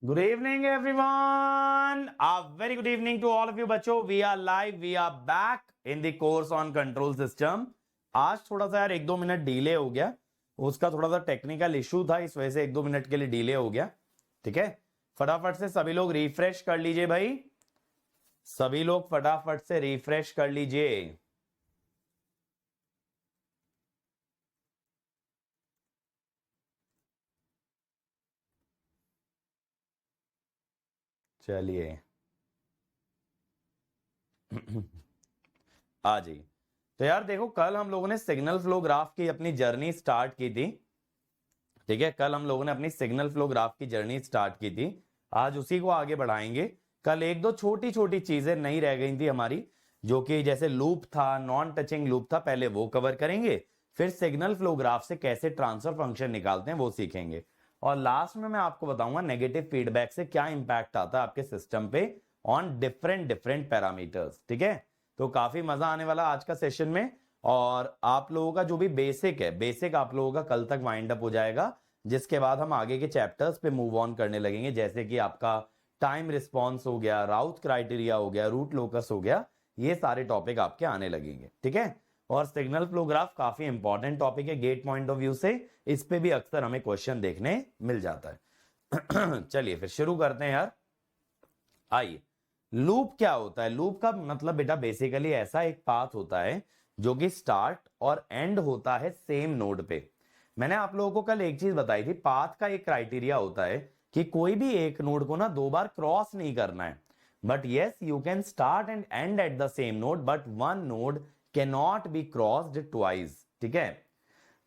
Good evening, everyone. A very good evening to all of you, बच्चों. We are live. We are back in the course on control system. आज थोड़ा सा यार 1-2 minute delay हो गया. उसका थोड़ा सा टेक्निकल इशू था, इस वजह से 1-2 मिनट के लिए डिले हो गया. ठीक है, फटाफट से सभी लोग रिफ्रेश कर लीजिए भाई. सभी लोग फटाफट से रिफ्रेश कर लीजिए. चलिए आ जाइए. तो यार देखो, कल हम लोगों ने सिग्नल फ्लो ग्राफ की अपनी जर्नी स्टार्ट की थी. ठीक है, कल हम लोगों ने अपनी सिग्नल फ्लो ग्राफ की जर्नी स्टार्ट की थी. आज उसी को आगे बढ़ाएंगे. कल एक दो छोटी छोटी चीजें नहीं रह गई थी हमारी, जो कि जैसे लूप था, नॉन टचिंग लूप था, पहले वो कवर करेंगे. फिर सिग्नल फ्लो ग्राफ से कैसे ट्रांसफर फंक्शन निकालते हैं वो सीखेंगे. और लास्ट में मैं आपको बताऊंगा नेगेटिव फीडबैक से क्या इंपैक्ट आता है आपके सिस्टम पे ऑन डिफरेंट डिफरेंट पैरामीटर्स. ठीक है, तो काफी मजा आने वाला आज का सेशन में. और आप लोगों का जो भी बेसिक है, बेसिक आप लोगों का कल तक वाइंड अप हो जाएगा, जिसके बाद हम आगे के चैप्टर्स पे मूव ऑन करने लगेंगे. जैसे कि आपका टाइम रिस्पॉन्स हो गया, राउट क्राइटेरिया हो गया, रूट लोकस हो गया, ये सारे टॉपिक आपके आने लगेंगे. ठीक है, और सिग्नल फ्लो ग्राफ काफी इंपॉर्टेंट टॉपिक है गेट पॉइंट ऑफ व्यू से. इस पे भी अक्सर हमें क्वेश्चन देखने मिल जाता है. चलिए फिर शुरू करते हैं यार. आइए, लूप क्या होता है? लूप का मतलब बेटा बेसिकली ऐसा एक पाथ होता है जो कि स्टार्ट और एंड होता है सेम नोड पे. मैंने आप लोगों को कल एक चीज बताई थी, पाथ का एक क्राइटेरिया होता है कि कोई भी एक नोड को ना 2 बार क्रॉस नहीं करना है. But yes, you can start and and at the same node, but one node can not be crossed twice. ठीक है,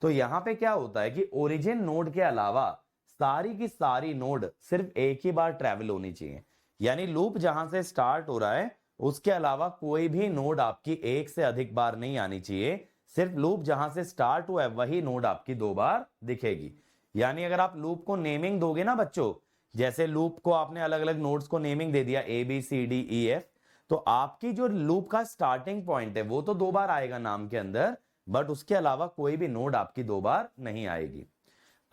तो यहां पे क्या होता है कि ओरिजिन नोड के अलावा सारी की सारी नोड सिर्फ एक ही बार ट्रेवल होनी चाहिए. यानी लूप जहां से स्टार्ट हो रहा है उसके अलावा कोई भी नोड आपकी एक से अधिक बार नहीं आनी चाहिए. सिर्फ लूप जहां से स्टार्ट हुआ है वही नोड आपकी 2 बार दिखेगी. यानी अगर आप लूप को नेमिंग दोगे ना बच्चों, जैसे लूप को आपने अलग अलग नोड्स को नेमिंग दे दिया ABCDEF, तो आपकी जो लूप का स्टार्टिंग पॉइंट है वो तो 2 बार आएगा नाम के अंदर, बट उसके अलावा कोई भी नोड आपकी 2 बार नहीं आएगी.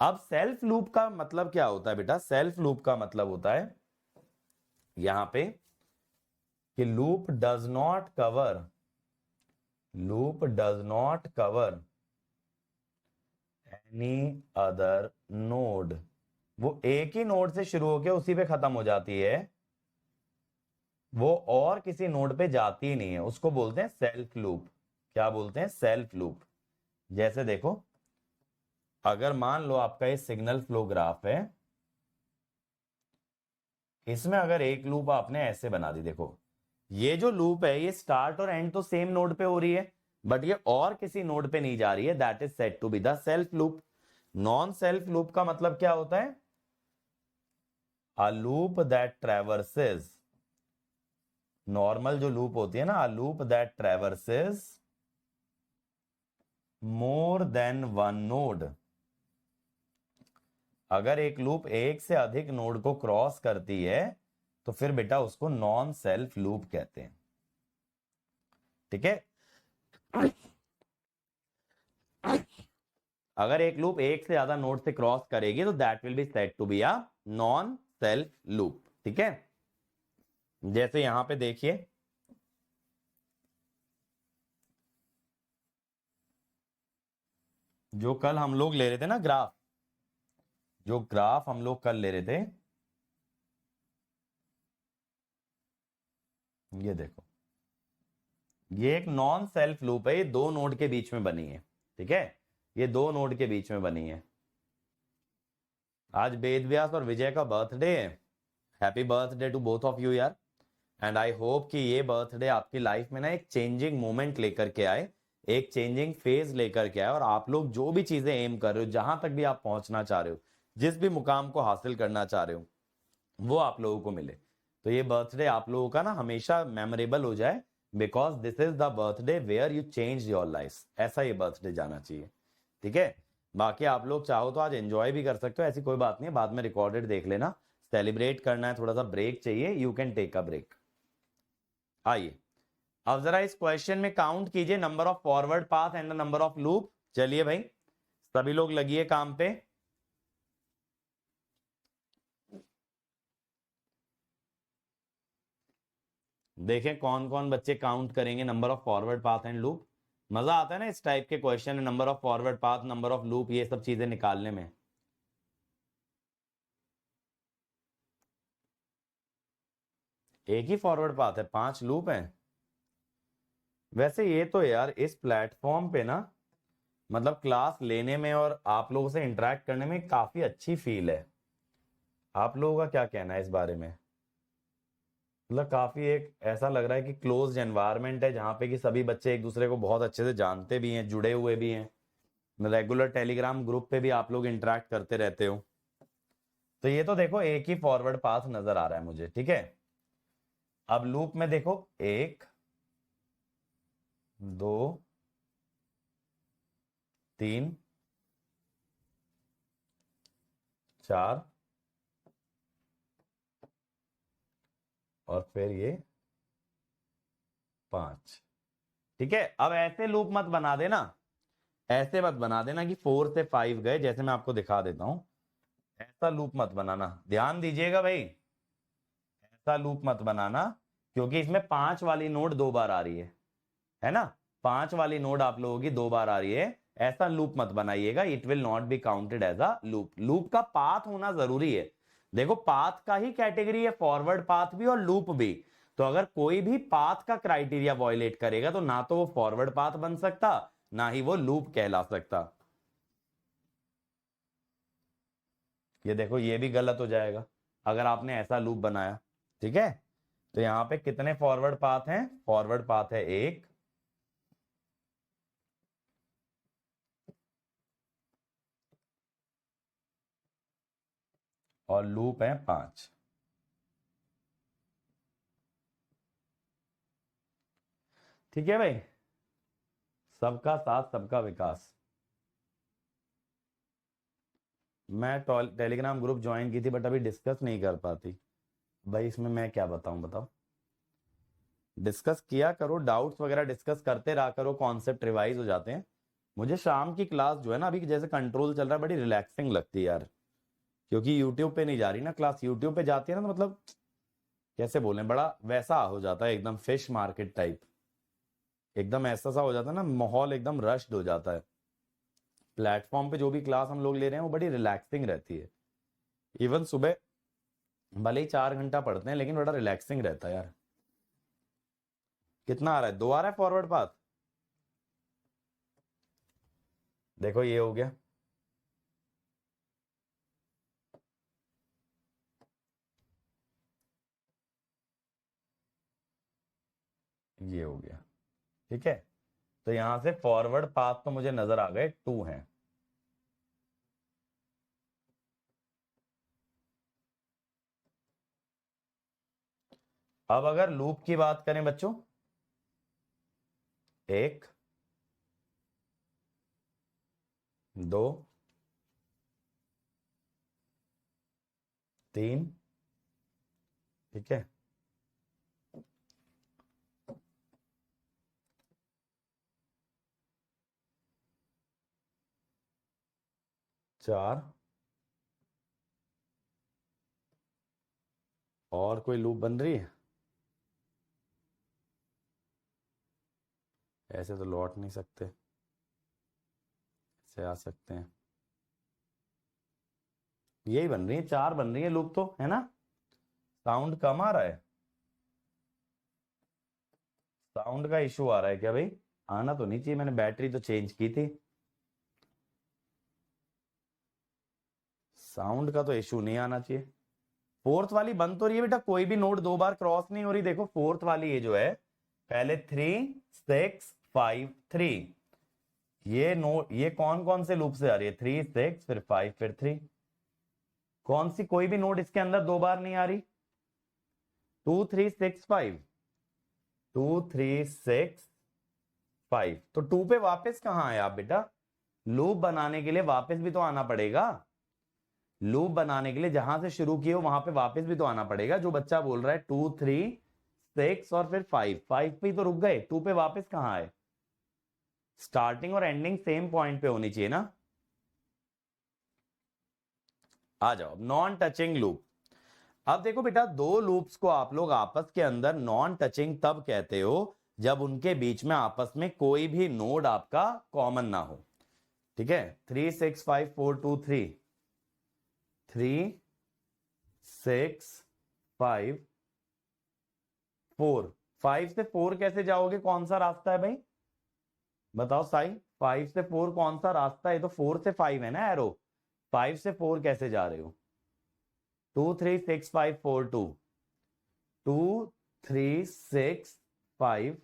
अब सेल्फ लूप का मतलब क्या होता है बेटा? सेल्फ लूप का मतलब होता है यहां पे कि loop does not cover any other node. वो एक ही नोड से शुरू होकर उसी पे खत्म हो जाती है, वो और किसी नोड पे जाती ही नहीं है. उसको बोलते हैं सेल्फ लूप. क्या बोलते हैं? Self loop. जैसे देखो, अगर मान लो आपका ये सिग्नल फ्लो ग्राफ है, इसमें अगर एक लूप आपने ऐसे बना दी, देखो ये जो लूप है ये स्टार्ट और एंड तो सेम नोड पे हो रही है, बट ये और किसी नोड पे नहीं जा रही है. That is said to be the self loop. Non self loop का मतलब क्या होता है? A loop that traverses, normal जो लूप होती है ना, a loop that traverses more than one node. अगर एक लूप एक से अधिक नोड को क्रॉस करती है तो फिर बेटा उसको नॉन सेल्फ लूप कहते हैं. ठीक है, अगर एक लूप एक से ज्यादा नोड से क्रॉस करेगी तो that will be said to be a non self loop. ठीक है, जैसे यहां पे देखिए, जो कल हम लोग ले रहे थे ना ग्राफ, जो ग्राफ हम लोग कल ले रहे थे, ये देखो, ये एक नॉन सेल्फ लूप है. ये 2 नोड के बीच में बनी है. ठीक है, ये 2 नोड के बीच में बनी है. आज वेद व्यास और विजय का बर्थडे है. Happy birthday to both of you यार. एंड आई होप कि ये बर्थडे आपकी लाइफ में ना एक चेंजिंग मोमेंट लेकर के आए, एक चेंजिंग फेज लेकर के आए, और आप लोग जो भी चीजें एम कर रहे हो, जहां तक भी आप पहुंचना चाह रहे हो, जिस भी मुकाम को हासिल करना चाह रहे हो, वो आप लोगों को मिले. तो ये बर्थडे आप लोगों का ना हमेशा मेमोरेबल हो जाए, because this is the birthday where you change your life. ऐसा ये बर्थडे जाना चाहिए. ठीक है, बाकी आप लोग चाहो तो आज एंजॉय भी कर सकते हो, ऐसी कोई बात नहीं है, बाद में रिकॉर्डेड देख लेना. सेलिब्रेट करना है, थोड़ा सा ब्रेक चाहिए, you can take a break. आइए, अब जरा इस क्वेश्चन में काउंट कीजिए number of forward path and number of loop. चलिए भाई, सभी लोग लगिए काम पे. देखें कौन कौन बच्चे काउंट करेंगे number of forward path and loop. मजा आता है ना इस टाइप के question, number of forward path, number of loop, ये सब चीजें निकालने में। एक ही फॉरवर्ड पाथ है, 5 लूप हैं। वैसे ये तो यार इस प्लेटफॉर्म पे ना, मतलब क्लास लेने में और आप लोगों से इंटरेक्ट करने में काफी अच्छी फील है। आप लोगों का क्या कहना है इस बारे में? मतलब काफी एक ऐसा लग रहा है कि क्लोज्ड एनवायरनमेंट है जहाँ पे कि सभी बच्चे एक दूसरे को बहुत अच्छे से जानते भी हैं, जुड़े हुए भी हैं। रेगुलर टेलीग्राम ग्रुप पे भी आप लोग इंटरेक्ट करते रहते हो। तो ये तो देखो एक ही फॉरवर्ड पाथ नजर आ रहा है मुझे, ठीक है। अब लूप में देखो 1 2 3 4 और फिर ये 5, ठीक है। अब ऐसे लूप मत बना देना, ऐसे मत बना देना कि 4 से 5 गए, जैसे मैं आपको दिखा देता हूं। ऐसा लूप मत बनाना, ध्यान दीजिएगा भाई, ऐसा लूप मत बनाना, क्योंकि इसमें 5 वाली नोड 2 बार आ रही है ना। 5 वाली नोड आप लोगों की 2 बार आ रही है, ऐसा लूप मत बनाइएगा, it will not be counted as a loop. Loop का पाथ होना जरूरी है। देखो पाथ का ही कैटेगरी है फॉरवर्ड पाथ भी और लूप भी। तो अगर कोई भी पाथ का क्राइटेरिया वॉयलेट करेगा तो ना तो वो फॉरवर्ड पाथ बन सकता, ना ही वो लूप कहला सकता। ये देखो ये भी गलत हो जाएगा अगर आपने ऐसा लूप बनाया, ठीक है। तो यहां पे कितने फॉरवर्ड पाथ हैं? फॉरवर्ड पाथ है 1 और लूप है 5, ठीक है भाई। सबका साथ सबका विकास। मैं टेलीग्राम ग्रुप ज्वाइन की थी बट अभी डिस्कस नहीं कर पाती भाई, इसमें मैं क्या बताऊं, बताओ। डिस्कस किया करो, डाउट्स वगैरह डिस्कस करते रहा करो, कॉन्सेप्ट रिवाइज हो जाते हैं। मुझे शाम की क्लास जो है ना, अभी जैसे कंट्रोल चल रहा है, बड़ी रिलैक्सिंग लगती है यार। क्योंकि यूट्यूब पे नहीं जा रही ना क्लास, यूट्यूब पे जाती है ना तो मतलब कैसे बोलें, बड़ा वैसा हो जाता है, एकदम फिश मार्केट टाइप, एकदम ऐसा सा हो जाता है ना, माहौल एकदम रश्ड हो जाता है। प्लेटफॉर्म पे जो भी क्लास हम लोग ले रहे हैं वो बड़ी रिलैक्सिंग रहती है। इवन सुबह भले ही 4 घंटा पढ़ते हैं लेकिन बड़ा रिलैक्सिंग रहता है यार। कितना आ रहा है? 2 आ रहा है फॉरवर्ड पाथ। देखो ये हो गया, ये हो गया, ठीक है। तो यहां से फॉरवर्ड पाथ तो मुझे नजर आ गए 2 हैं। अब अगर लूप की बात करें बच्चों, 1 2 3, ठीक है, 4, और कोई लूप बन रही है? ऐसे तो लौट नहीं सकते, ऐसे आ सकते हैं। यही बन रही है, 4 बन रही है लूप तो, है ना। साउंड कम आ रहा है, साउंड का इशू आ रहा है क्या भाई? आना तो नहीं चाहिए, मैंने बैटरी तो चेंज की थी। साउंड का तो इशू नहीं आना चाहिए। फोर्थ वाली बंद तो रही है बेटा, कोई भी नोड 2 बार क्रॉस नहीं हो रही। देखो फोर्थ वाली ये जो है, पहले 3 6 5 3, ये नोड, ये कौन कौन से लूप से आ रही है? 3 6 फिर 5 फिर 3। कौन सी कोई भी नोड इसके अंदर 2 बार नहीं आ रही? 2 3 6 5, 2 3 6 5। तो 2 पे वापस कहां आए आप बेटा? लूप बनाने के लिए वापस भी तो आना पड़ेगा। लूप बनाने के लिए जहां से शुरू किए हो वहां पे वापस भी तो आना पड़ेगा। जो बच्चा बोल रहा है 2 3 6 और फिर 5, 5 पे ही तो रुक गए, 2 पे वापस कहां आए? स्टार्टिंग और एंडिंग सेम पॉइंट पे होनी चाहिए ना। आ जाओ, नॉन टचिंग लूप। अब देखो बेटा, दो लूप्स को आप लोग आपस के अंदर नॉन टचिंग तब कहते हो जब उनके बीच में आपस में कोई भी नोड आपका कॉमन ना हो। ठीक है, 3 6 5 4 2 3, 3 6 5 4, 5 से 4 कैसे जाओगे? कौन सा रास्ता है भाई, बताओ साई? 5 से 4 कौन सा रास्ता है? तो 4 से 5 है ना एरो, 5 से 4 कैसे जा रहे हो? 2 3 6 5 4 2, 2 3 6 5,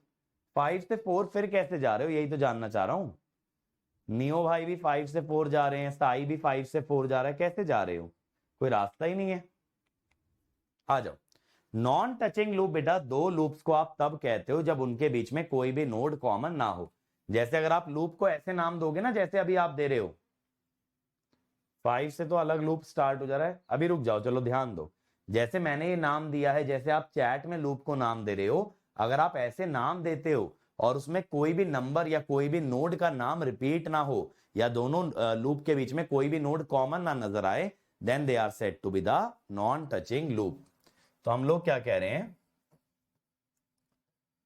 5 से 4 फिर कैसे जा रहे हो? यही तो जानना चाह रहा हूं। नियो भाई भी 5 से 4 जा रहे हैं, साई भी 5 से 4 जा रहा है, कैसे जा रहे हो? कोई रास्ता ही नहीं है। आ जाओ। नॉन टचिंग लूप बेटा, दो लूप्स को आप तब कहते हो जब उनके बीच में कोई भी नोड कॉमन ना हो। जैसे अगर आप लूप को ऐसे नाम दोगे ना, जैसे अभी आप दे रहे हो, 5 से तो अलग लूप स्टार्ट हो जा रहा है। अभी रुक जाओ, चलो ध्यान दो। जैसे मैंने ये नाम दिया है, जैसे आप चैट में लूप को नाम दे रहे हो, अगर आप ऐसे नाम देते हो और उसमें कोई भी नंबर या कोई भी नोड का नाम रिपीट ना हो, या दोनों लूप के बीच में कोई भी नोड कॉमन ना नजर आए, then they are said to be the non touching loop. तो हम लोग क्या कह रहे हैं?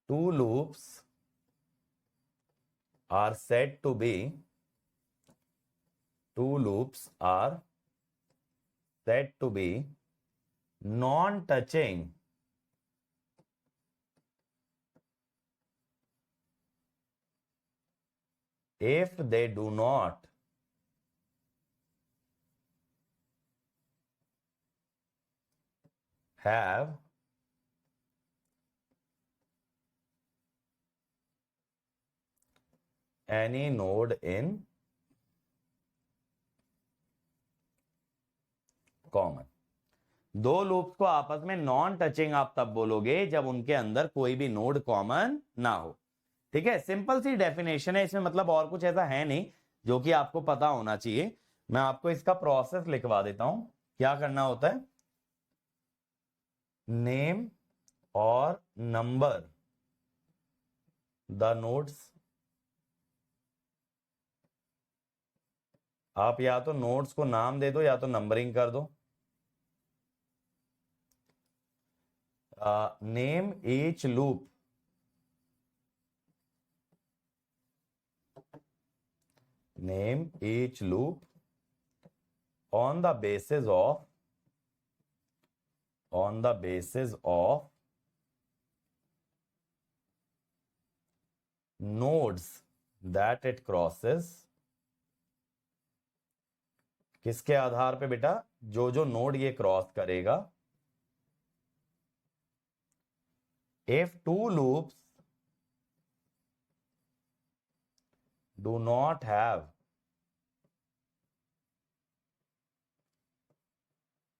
Two loops are said to be, two loops are said to be non-touching if they do not have any node in common। दो loops को आपस में नॉन टचिंग आप तब बोलोगे जब उनके अंदर कोई भी नोड कॉमन ना हो। ठीक है, सिंपल सी डेफिनेशन है, इसमें मतलब और कुछ ऐसा है नहीं जो कि आपको पता होना चाहिए। मैं आपको इसका प्रोसेस लिखवा देता हूं, क्या करना होता है। नेम और नंबर द नोड्स। आप या तो नोड्स को नाम दे दो या तो नंबरिंग कर दो। Name each loop, name each loop on the basis of nodes that it crosses। किसके आधार पे बेटा? जो जो नोड ये क्रॉस करेगा। if two loops do not have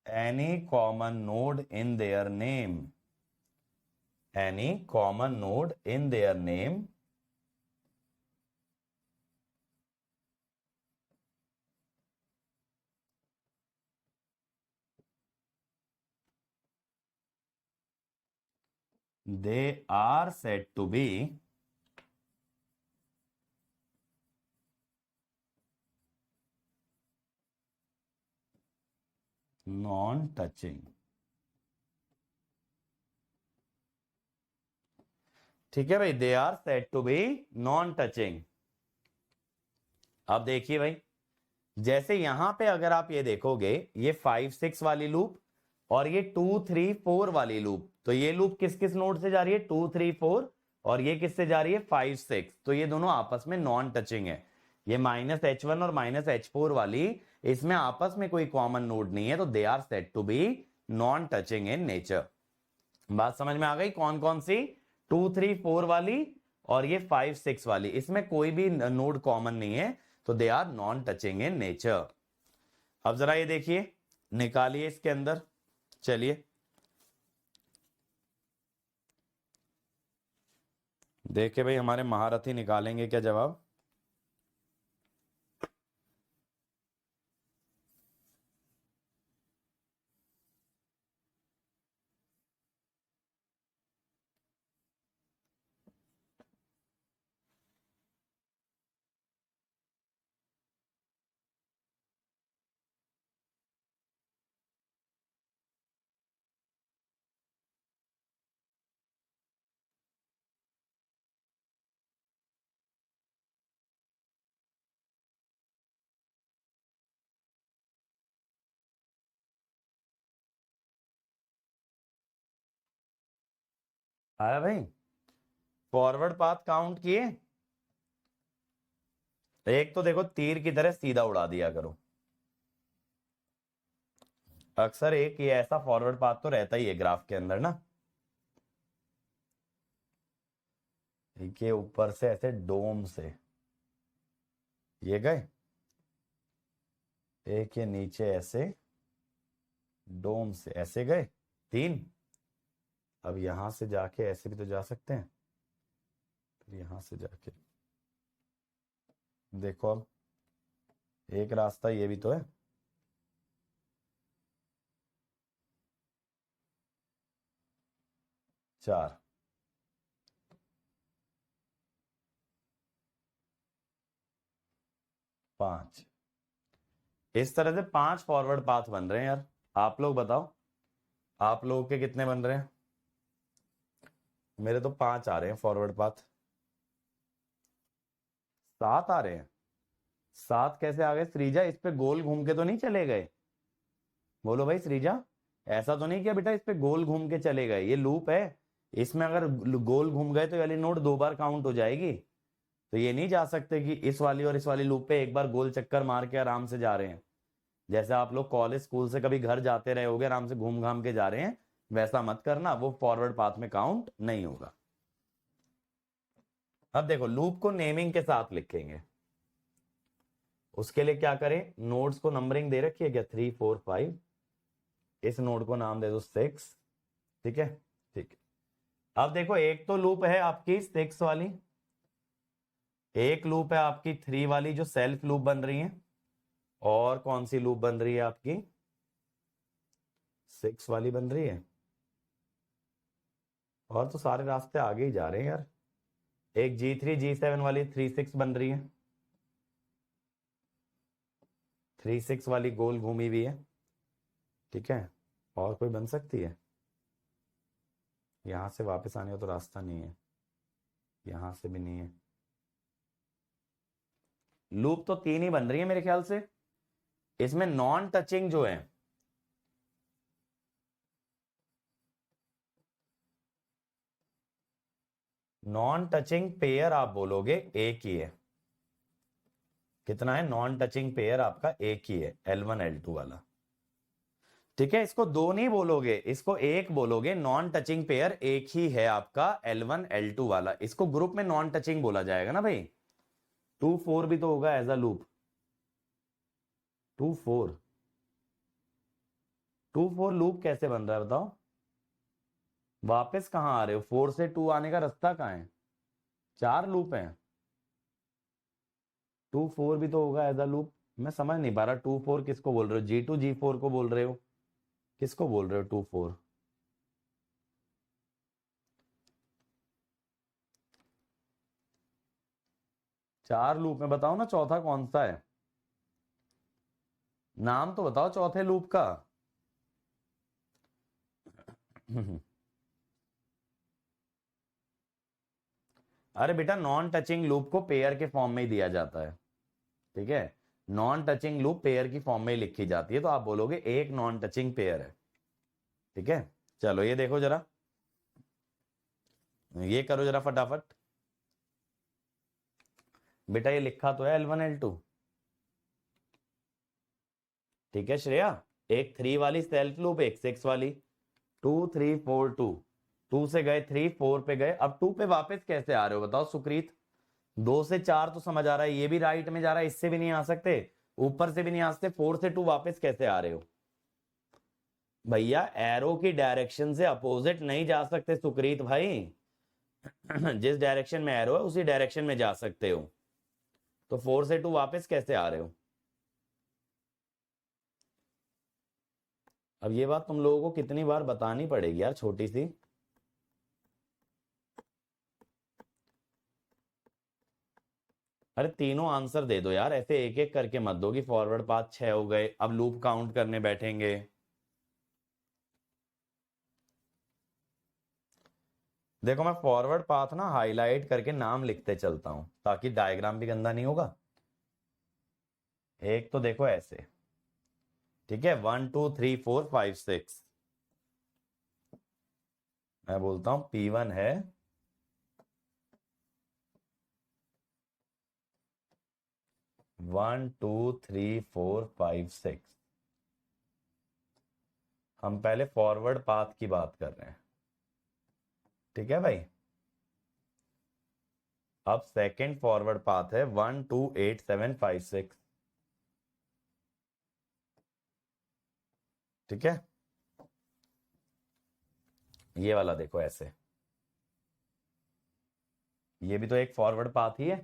any common node in their name, any common node in their name, they are said to be non-touching। ठीक है भाई, they are said to be non touching. अब देखिए भाई, जैसे यहां पे अगर आप ये देखोगे, ये 5 6 वाली लूप और ये 2 3 4 वाली लूप, तो ये लूप किस किस नोड से जा रही है? 2 3 4। और ये किससे जा रही है? 5 6। तो ये दोनों आपस में नॉन टचिंग है। ये -H1 और -H4 वाली, इसमें आपस में कोई कॉमन नोड नहीं है, तो they are said to be non touching in nature. बात समझ में आ गई? कौन कौन सी? 2 3 4 वाली और ये 5 6 वाली, इसमें कोई भी नोड कॉमन नहीं है, तो they are non touching in nature. अब जरा ये देखिए, निकालिए इसके अंदर। चलिए देखिए भाई, हमारे महारथी निकालेंगे क्या जवाब? आया भाई? फॉरवर्ड पाथ काउंट किए? एक तो देखो तीर की तरह सीधा उड़ा दिया करो। अक्सर एक ये ऐसा फॉरवर्ड पाथ तो रहता ही है ग्राफ के अंदर ना, के ऊपर से ऐसे डोम से ये गए, एक के नीचे ऐसे डोम से ऐसे गए, 3। अब यहां से जाके ऐसे भी तो जा सकते हैं, फिर यहां से जाके देखो, अब एक रास्ता ये भी तो है। चार, 5, इस तरह से 5 फॉरवर्ड पाथ बन रहे हैं यार। आप लोग बताओ, आप लोगों के कितने बन रहे हैं? मेरे तो 5 आ रहे हैं फॉरवर्ड पाथ। 7 आ रहे हैं? 7 कैसे आ गए सृजा? इस पे गोल घूम के तो नहीं चले गए? बोलो भाई सृजा, ऐसा तो नहीं किया बेटा इस पे गोल घूम के चले गए? ये लूप है, इसमें अगर गोल घूम गए तो ये वाली नोट 2 बार काउंट हो जाएगी। तो ये नहीं जा सकते कि इस वाली और इस वाली लूप पे एक बार गोल चक्कर मार के आराम से जा रहे हैं। जैसे आप लोग कॉलेज स्कूल से कभी घर जाते रहे होगे, आराम से घूम घाम के जा रहे हैं, वैसा मत करना, वो फॉरवर्ड पाथ में काउंट नहीं होगा। अब देखो लूप को नेमिंग के साथ लिखेंगे, उसके लिए क्या करें? नोड्स को नंबरिंग दे रखी है क्या? 3 4 5। इस नोड को नाम दे दो 6। ठीक है, ठीक है। अब देखो एक तो लूप है आपकी 6 वाली, एक लूप है आपकी 3 वाली जो सेल्फ लूप बन रही है, और कौन सी लूप बन रही है आपकी? 6 वाली बन रही है। और तो सारे रास्ते आगे ही जा रहे हैं यार। एक G3 G7 वाली 3 6 बन रही है, 3 6 वाली गोल घूमी हुई है। ठीक है, और कोई बन सकती है? यहां से वापस आने का तो रास्ता नहीं है, यहां से भी नहीं है। लूप तो 3 ही बन रही है मेरे ख्याल से। इसमें नॉन टचिंग जो है, नॉन टचिंग पेयर आप बोलोगे एक ही है। कितना है नॉन टचिंग पेयर? आपका एक ही है, L1 L2 वाला। ठीक है, इसको दो नहीं बोलोगे, इसको एक बोलोगे। नॉन टचिंग पेयर एक ही है आपका L1 L2 वाला, इसको ग्रुप में नॉन टचिंग बोला जाएगा ना भाई। 2 4 भी तो होगा एज अ लूप। 2 4, 2 4 लूप कैसे बन रहा है बताओ? वापस कहां आ रहे हो? 4 से 2 आने का रास्ता कहां है? 4 लूप हैं, 2 4 भी तो होगा एज अ लूप। मैं समझ नहीं पा रहा, 2 4 किसको बोल रहे हो? G2 G4 को बोल रहे हो? किसको बोल रहे हो 2 4? 4 लूप में बताओ ना, चौथा कौन सा है? नाम तो बताओ चौथे लूप का। अरे बेटा, नॉन टचिंग लूप को पेयर के फॉर्म में ही दिया जाता है। ठीक है, नॉन टचिंग लूप पेयर की फॉर्म में ही लिखी जाती है, तो आप बोलोगे एक नॉन टचिंग पेयर है। ठीक है, चलो ये देखो जरा, ये करो जरा फटाफट। बेटा ये लिखा तो है L1 L2। ठीक है श्रेया, एक 3 वाली सेल्फ लूप, एक 6 वाली। 2 3 4 2, 2 से गए 3 4 पे गए, अब 2 पे वापस कैसे आ रहे हो बताओ सुक्रीत? 2 से 4 तो समझ आ रहा है, ये भी राइट में जा रहा है, इससे भी नहीं आ सकते, ऊपर से भी नहीं आ सकते, 4 से 2 वापस कैसे आ रहे हो? भैया एरो की डायरेक्शन से अपोजिट नहीं जा सकते सुक्रीत भाई। जिस डायरेक्शन में एरो है उसी डायरेक्शन में जा सकते हो, तो 4 से 2 वापस कैसे आ रहे हो? अब ये बात तुम लोगों को कितनी बार बतानी पड़ेगी यार, छोटी सी। अरे तीनों आंसर दे दो यार, ऐसे एक एक करके मत दो कि फॉरवर्ड पाथ 6 हो गए, अब लूप काउंट करने बैठेंगे। देखो मैं फॉरवर्ड पाथ ना हाईलाइट करके नाम लिखते चलता हूं, ताकि डायग्राम भी गंदा नहीं होगा। एक तो देखो ऐसे, ठीक है, 1 2 3 4 5 6। मैं बोलता हूं P1 है 1 2 3 4 5 6। हम पहले फॉरवर्ड पाथ की बात कर रहे हैं, ठीक है भाई। अब सेकंड फॉरवर्ड पाथ है 1 2 8 7 5 6, ठीक है। ये वाला देखो ऐसे, ये भी तो एक फॉरवर्ड पाथ ही है,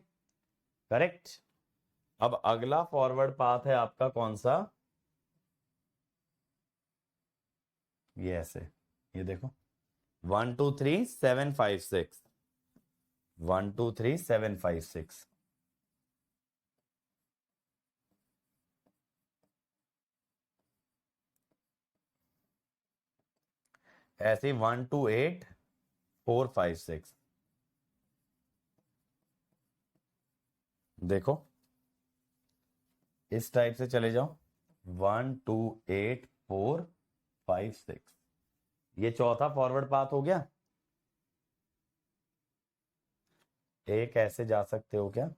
करेक्ट। अब अगला फॉरवर्ड पाथ है आपका कौन सा, ये ऐसे, ये देखो 1 2 3 7 5 6, 1 2 3 7 5 6। ऐसे 1 2 8 4 5 6, देखो इस टाइप से चले जाओ 1 2 8 4 5 6, ये चौथा फॉरवर्ड पाथ हो गया। एक ऐसे जा सकते हो क्या,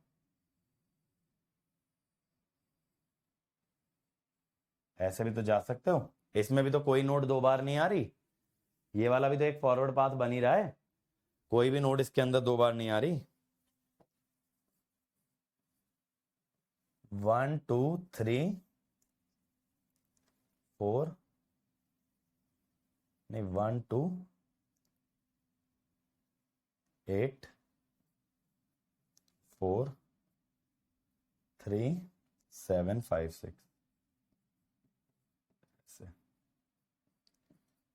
ऐसे भी तो जा सकते हो, इसमें भी तो कोई नोड दो बार नहीं आ रही, ये वाला भी तो एक फॉरवर्ड पाथ बन ही रहा है, कोई भी नोड इसके अंदर दो बार नहीं आ रही। 1 2 3 4, नहीं 1 2 8 4 3 7 5 6,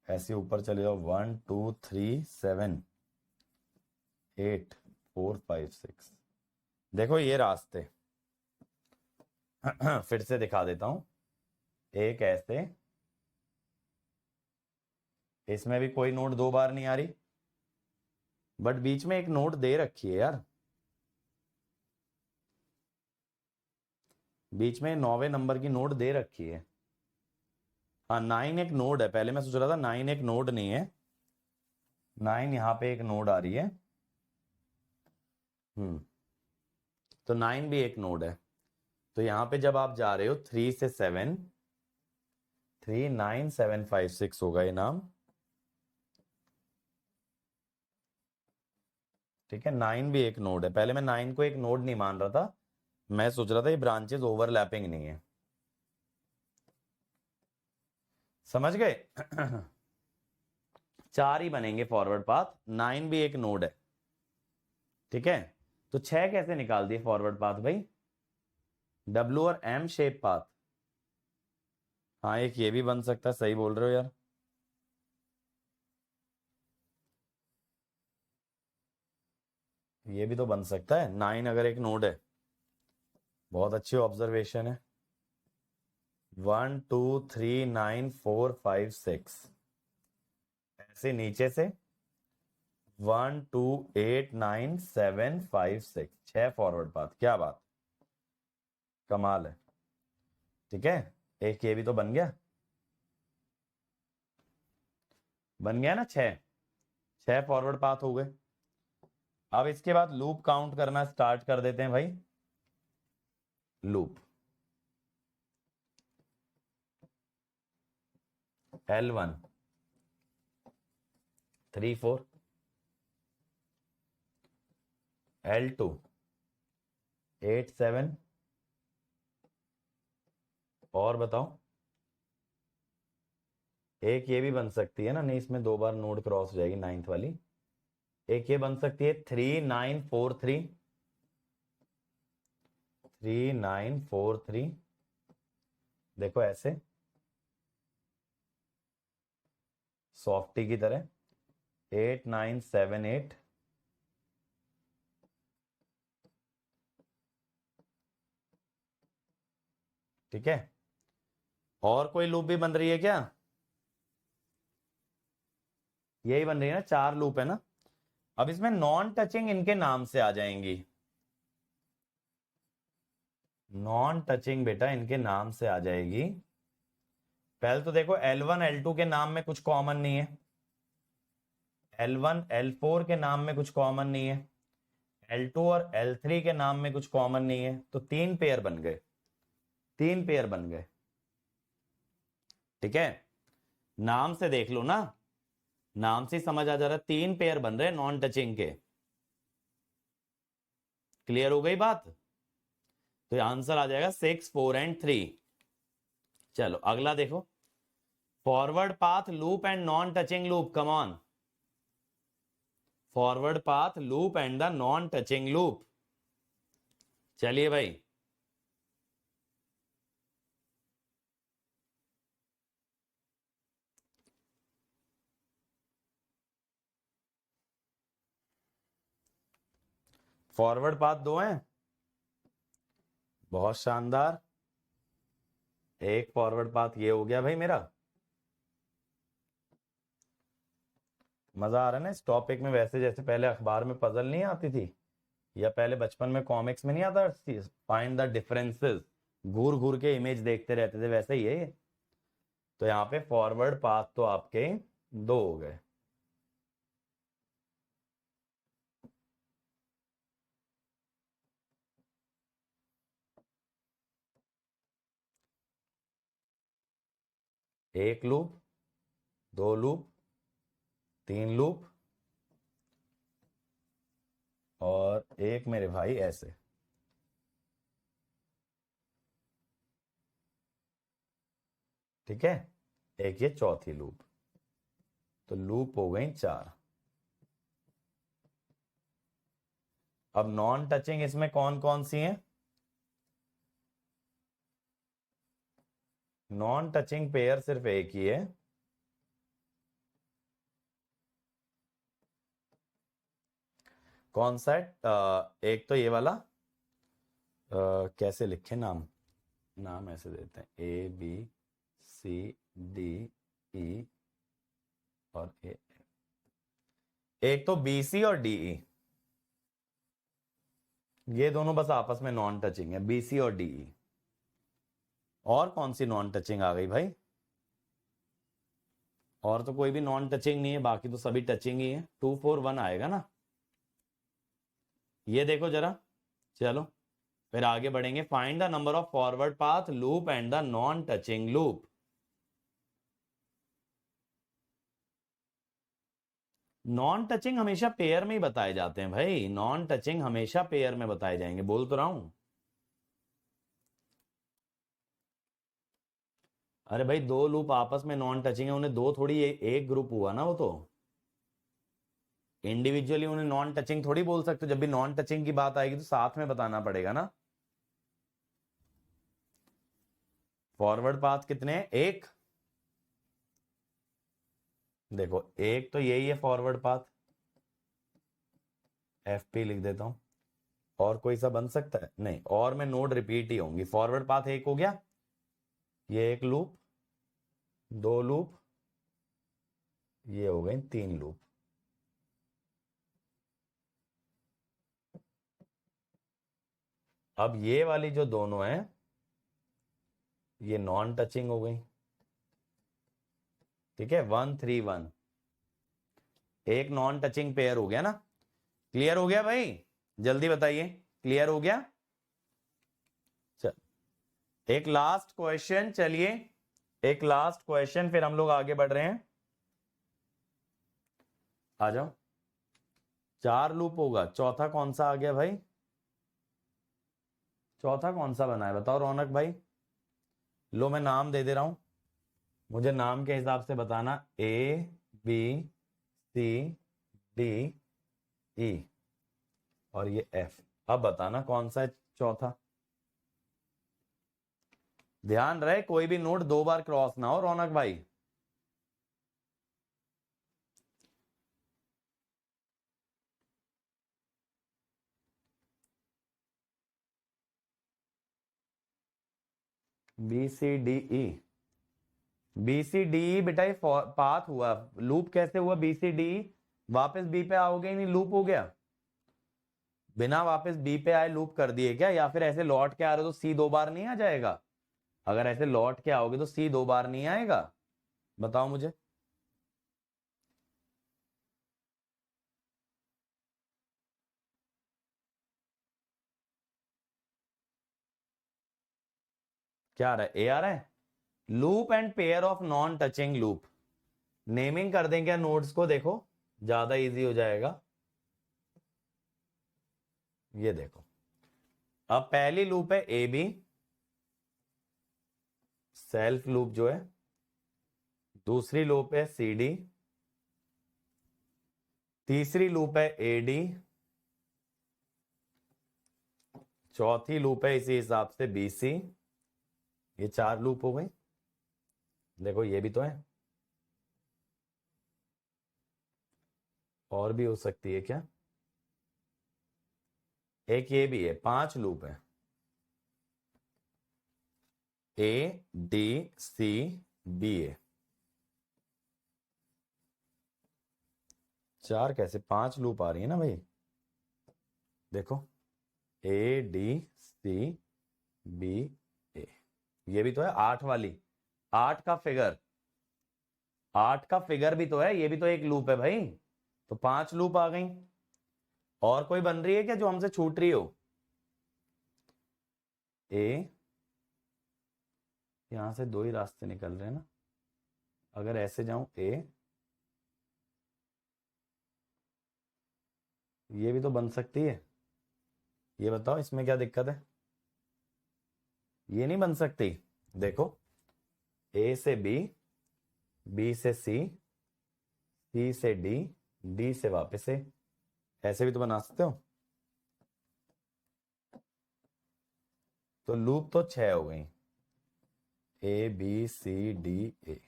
ऐसे ऊपर चले जाओ 1 2 3 7 8 4 5 6। देखो ये रास्ते फिर से दिखा देता हूं, एक ऐसे, इसमें भी कोई नोड दो बार नहीं आ रही, बट बीच में एक नोड दे रखी है यार, बीच में 9वें नंबर की नोड दे रखी है। हाँ 9 एक नोड है, पहले मैं सोच रहा था 9 एक नोड नहीं है, 9 यहाँ पे एक नोड आ रही है। तो 9 भी एक नोड है, तो यहाँ पे जब आप जा रहे हो 3 से 7, 3 9 7 5 6 होगा ये नाम, ठीक है। 9 भी एक नोड है, पहले मैं 9 को एक नोड नहीं मान रहा था, मैं सोच रहा था ये ब्रांचेस ओवरलैपिंग नहीं है, समझ गए। चार ही बनेंगे फॉरवर्ड पाथ, 9 भी एक नोड है, ठीक है। तो 6 कैसे निकाल दिए फॉरवर्ड पाथ भाई, W और M शेप पाथ। हाँ एक ये भी बन सकता है, सही बोल रहे हो यार, ये भी तो बन सकता है, 9 अगर एक नोड है, बहुत अच्छी ऑब्जर्वेशन है। 1 2 3 9 4 5 6, ऐसे नीचे से 1 2 8 9 7 5 6, 6 फॉरवर्ड पाथ, क्या बात, कमाल है, ठीक है। एक ये भी तो बन गया, बन गया ना, 6 6 फॉरवर्ड पाथ हो गए। अब इसके बाद लूप काउंट करना स्टार्ट कर देते हैं भाई, लूप L1 3 4, L2 8 7, और बताओ, एक ये भी बन सकती है ना, नहीं इसमें दो बार नोड क्रॉस हो जाएगी 9th वाली, एक ये बन सकती है 3 9 4 3, 3 9 4 3, देखो ऐसे सॉफ्टी की तरह 8 9 7 8, ठीक है। और कोई लूप भी बन रही है क्या, यही बन रही है ना, 4 लूप है ना। अब इसमें नॉन टचिंग इनके नाम से आ जाएंगी, नॉन टचिंग बेटा इनके नाम से आ जाएगी। पहले तो देखो L1 L2 के नाम में कुछ कॉमन नहीं है, L1 L4 के नाम में कुछ कॉमन नहीं है, L2 और L3 के नाम में कुछ कॉमन नहीं है, तो 3 पेयर बन गए, 3 पेयर बन गए। ठीक है, नाम से देख लो ना, नाम से समझ आ जा रहा है 3 पेयर बन रहे नॉन टचिंग के। क्लियर हो गई बात? तो आंसर आ जाएगा 6 4 एंड 3। चलो अगला देखो, forward path loop and non touching loop, come on, forward path loop and the non touching loop. चलिए भाई, फॉरवर्ड पाथ 2 हैं, बहुत शानदार। एक फॉरवर्ड पाथ ये हो गया भाई मेरा। मजा आ रहा है ना इस टॉपिक में, वैसे जैसे पहले अखबार में पजल नहीं आती थी, या पहले बचपन में कॉमिक्स में नहीं आता फाइंड द डिफरेंसेस, घूर घूर के इमेज देखते रहते थे, वैसे ही है ये। तो यहाँ पे फॉरवर्ड पाथ तो आपके 2 हो गए। एक लूप, 2 लूप, 3 लूप, और एक मेरे भाई ऐसे। ठीक है, एक ये चौथी लूप, तो लूप हो गई 4। अब नॉन टचिंग इसमें कौन कौन सी हैं? नॉन टचिंग पेयर सिर्फ एक ही है, कौन सा है? एक तो ये वाला, कैसे लिखे नाम, नाम ऐसे देते हैं ABCDE और ए। एक तो BC और DE, ये दोनों बस आपस में नॉन टचिंग है, BC और DE। और कौन सी नॉन टचिंग आ गई भाई? और तो कोई भी नॉन टचिंग नहीं है, बाकी तो सभी टचिंग ही है। 2 4 1 आएगा ना, ये देखो जरा। चलो फिर आगे बढ़ेंगे, find the number of forward path loop and the non touching loop. Non touching हमेशा पेयर में ही बताए जाते हैं भाई, नॉन टचिंग हमेशा पेयर में बताए जाएंगे, बोल तो रहा हूं। अरे भाई 2 लूप आपस में नॉन टचिंग है, उन्हें 2 थोड़ी एक ग्रुप हुआ ना, वो तो इंडिविजुअली उन्हें नॉन टचिंग थोड़ी बोल सकते। जब भी नॉन टचिंग की बात आएगी तो साथ में बताना पड़ेगा ना। फॉरवर्ड पाथ कितने हैं? एक। देखो एक तो यही है फॉरवर्ड पाथ, FP लिख देता हूं। और कोई सा बन सकता है? नहीं, और में नोड रिपीट ही होंगी। फॉरवर्ड पाथ एक हो गया, ये एक लूप, 2 लूप, ये हो गए 3 लूप। अब ये वाली जो दोनों हैं, ये नॉन टचिंग हो गई। ठीक है, 1 3 1, एक नॉन टचिंग पेयर हो गया ना। क्लियर हो गया भाई? जल्दी बताइए, क्लियर हो गया? चल एक लास्ट क्वेश्चन, चलिए एक लास्ट क्वेश्चन, फिर हम लोग आगे बढ़ रहे हैं। आ जाओ। 4 लूप होगा, चौथा कौन सा आ गया भाई? चौथा कौन सा बना है बताओ रौनक भाई। लो मैं नाम दे दे रहा हूं, मुझे नाम के हिसाब से बताना, ABCDE और ये F। अब बताना कौन सा है चौथा। ध्यान रहे कोई भी नोड 2 बार क्रॉस ना हो रौनक भाई। BCDE, BCDE बेटा ये पाथ हुआ, लूप कैसे हुआ? BCDE वापस B पे आओगे ही नहीं, लूप हो गया। बिना वापस B पे आए लूप कर दिए क्या? या फिर ऐसे लौट के आ रहे हो तो C 2 बार नहीं आ जाएगा? अगर ऐसे लौट के आओगे तो C 2 बार नहीं आएगा? बताओ मुझे। क्या आ रहा है, ए आ रहा है। Loop and pair of non touching loop, naming कर दें क्या नोड्स को, देखो ज्यादा इजी हो जाएगा। ये देखो, अब पहली लूप है ए बी, सेल्फ लूप जो है। दूसरी लूप है सी डी, तीसरी लूप है ए डी, चौथी लूप है इसी हिसाब से बी सी। ये 4 लूप हो गई। देखो ये भी तो है, और भी हो सकती है क्या, एक ये भी है, 5 लूप है, ए डी सी बी ए। 4 कैसे, 5 लूप आ रही है ना भाई। देखो ए डी सी बी ए, ये भी तो है 8 वाली, 8 का फिगर, 8 का फिगर भी तो है, ये भी तो एक लूप है भाई। तो 5 लूप आ गई। और कोई बन रही है क्या जो हमसे छूट रही हो। ए, यहां से 2 ही रास्ते निकल रहे हैं ना, अगर ऐसे जाऊं ए, ये भी तो बन सकती है। ये बताओ इसमें क्या दिक्कत है, ये नहीं बन सकती। देखो ए से बी, बी से सी, सी से डी, डी से वापस ए, ऐसे भी तो बना सकते हो। तो लूप तो 6 हो गई, A B C D A,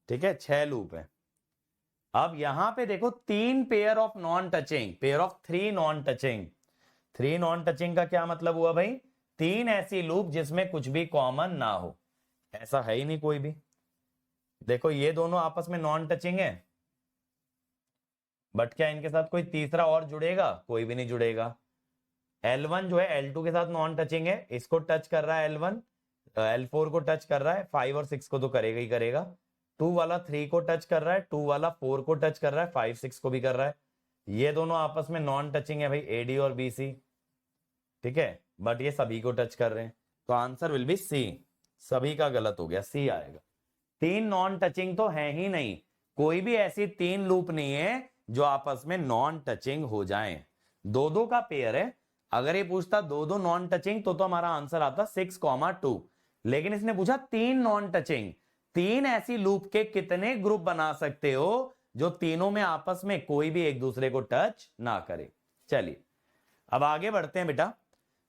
ठीक है 6 लूप है। अब यहां पे देखो 3 pair of non touching, pair of 3 non touching. 3 non touching का क्या मतलब हुआ भाई, 3 ऐसी लूप जिसमें कुछ भी कॉमन ना हो, ऐसा है ही नहीं कोई भी। देखो ये दोनों आपस में नॉन टचिंग है, बट क्या इनके साथ कोई तीसरा और जुड़ेगा, कोई भी नहीं जुड़ेगा। L1 जो है L2 के साथ नॉन टचिंग है, इसको टच कर रहा है L1, L4 को टच कर रहा है, 5 और 6 को तो करेगा ही करेगा। 2 वाला 3 को टच कर रहा है, 2 वाला 4 को टच कर रहा है, 5 6 को भी कर रहा है। ये दोनों आपस में नॉन टचिंग है भाई, AD और BC, ठीक है, बट ये सभी को टच कर रहे हैं। तो आंसर विल बी सी, सभी का गलत हो गया, सी आएगा। 3 नॉन टचिंग तो है ही नहीं, कोई भी ऐसी 3 लूप नहीं है जो आपस में नॉन टचिंग हो जाएं। 2 का पेयर है, अगर ये पूछता 2 नॉन टचिंग तो हमारा आंसर आता 6,2, लेकिन इसने पूछा 3 नॉन टचिंग। 3 ऐसी लूप के कितने ग्रुप बना सकते हो जो तीनों में आपस में कोई भी एक दूसरे को टच ना करे। चलिए अब आगे बढ़ते हैं बेटा।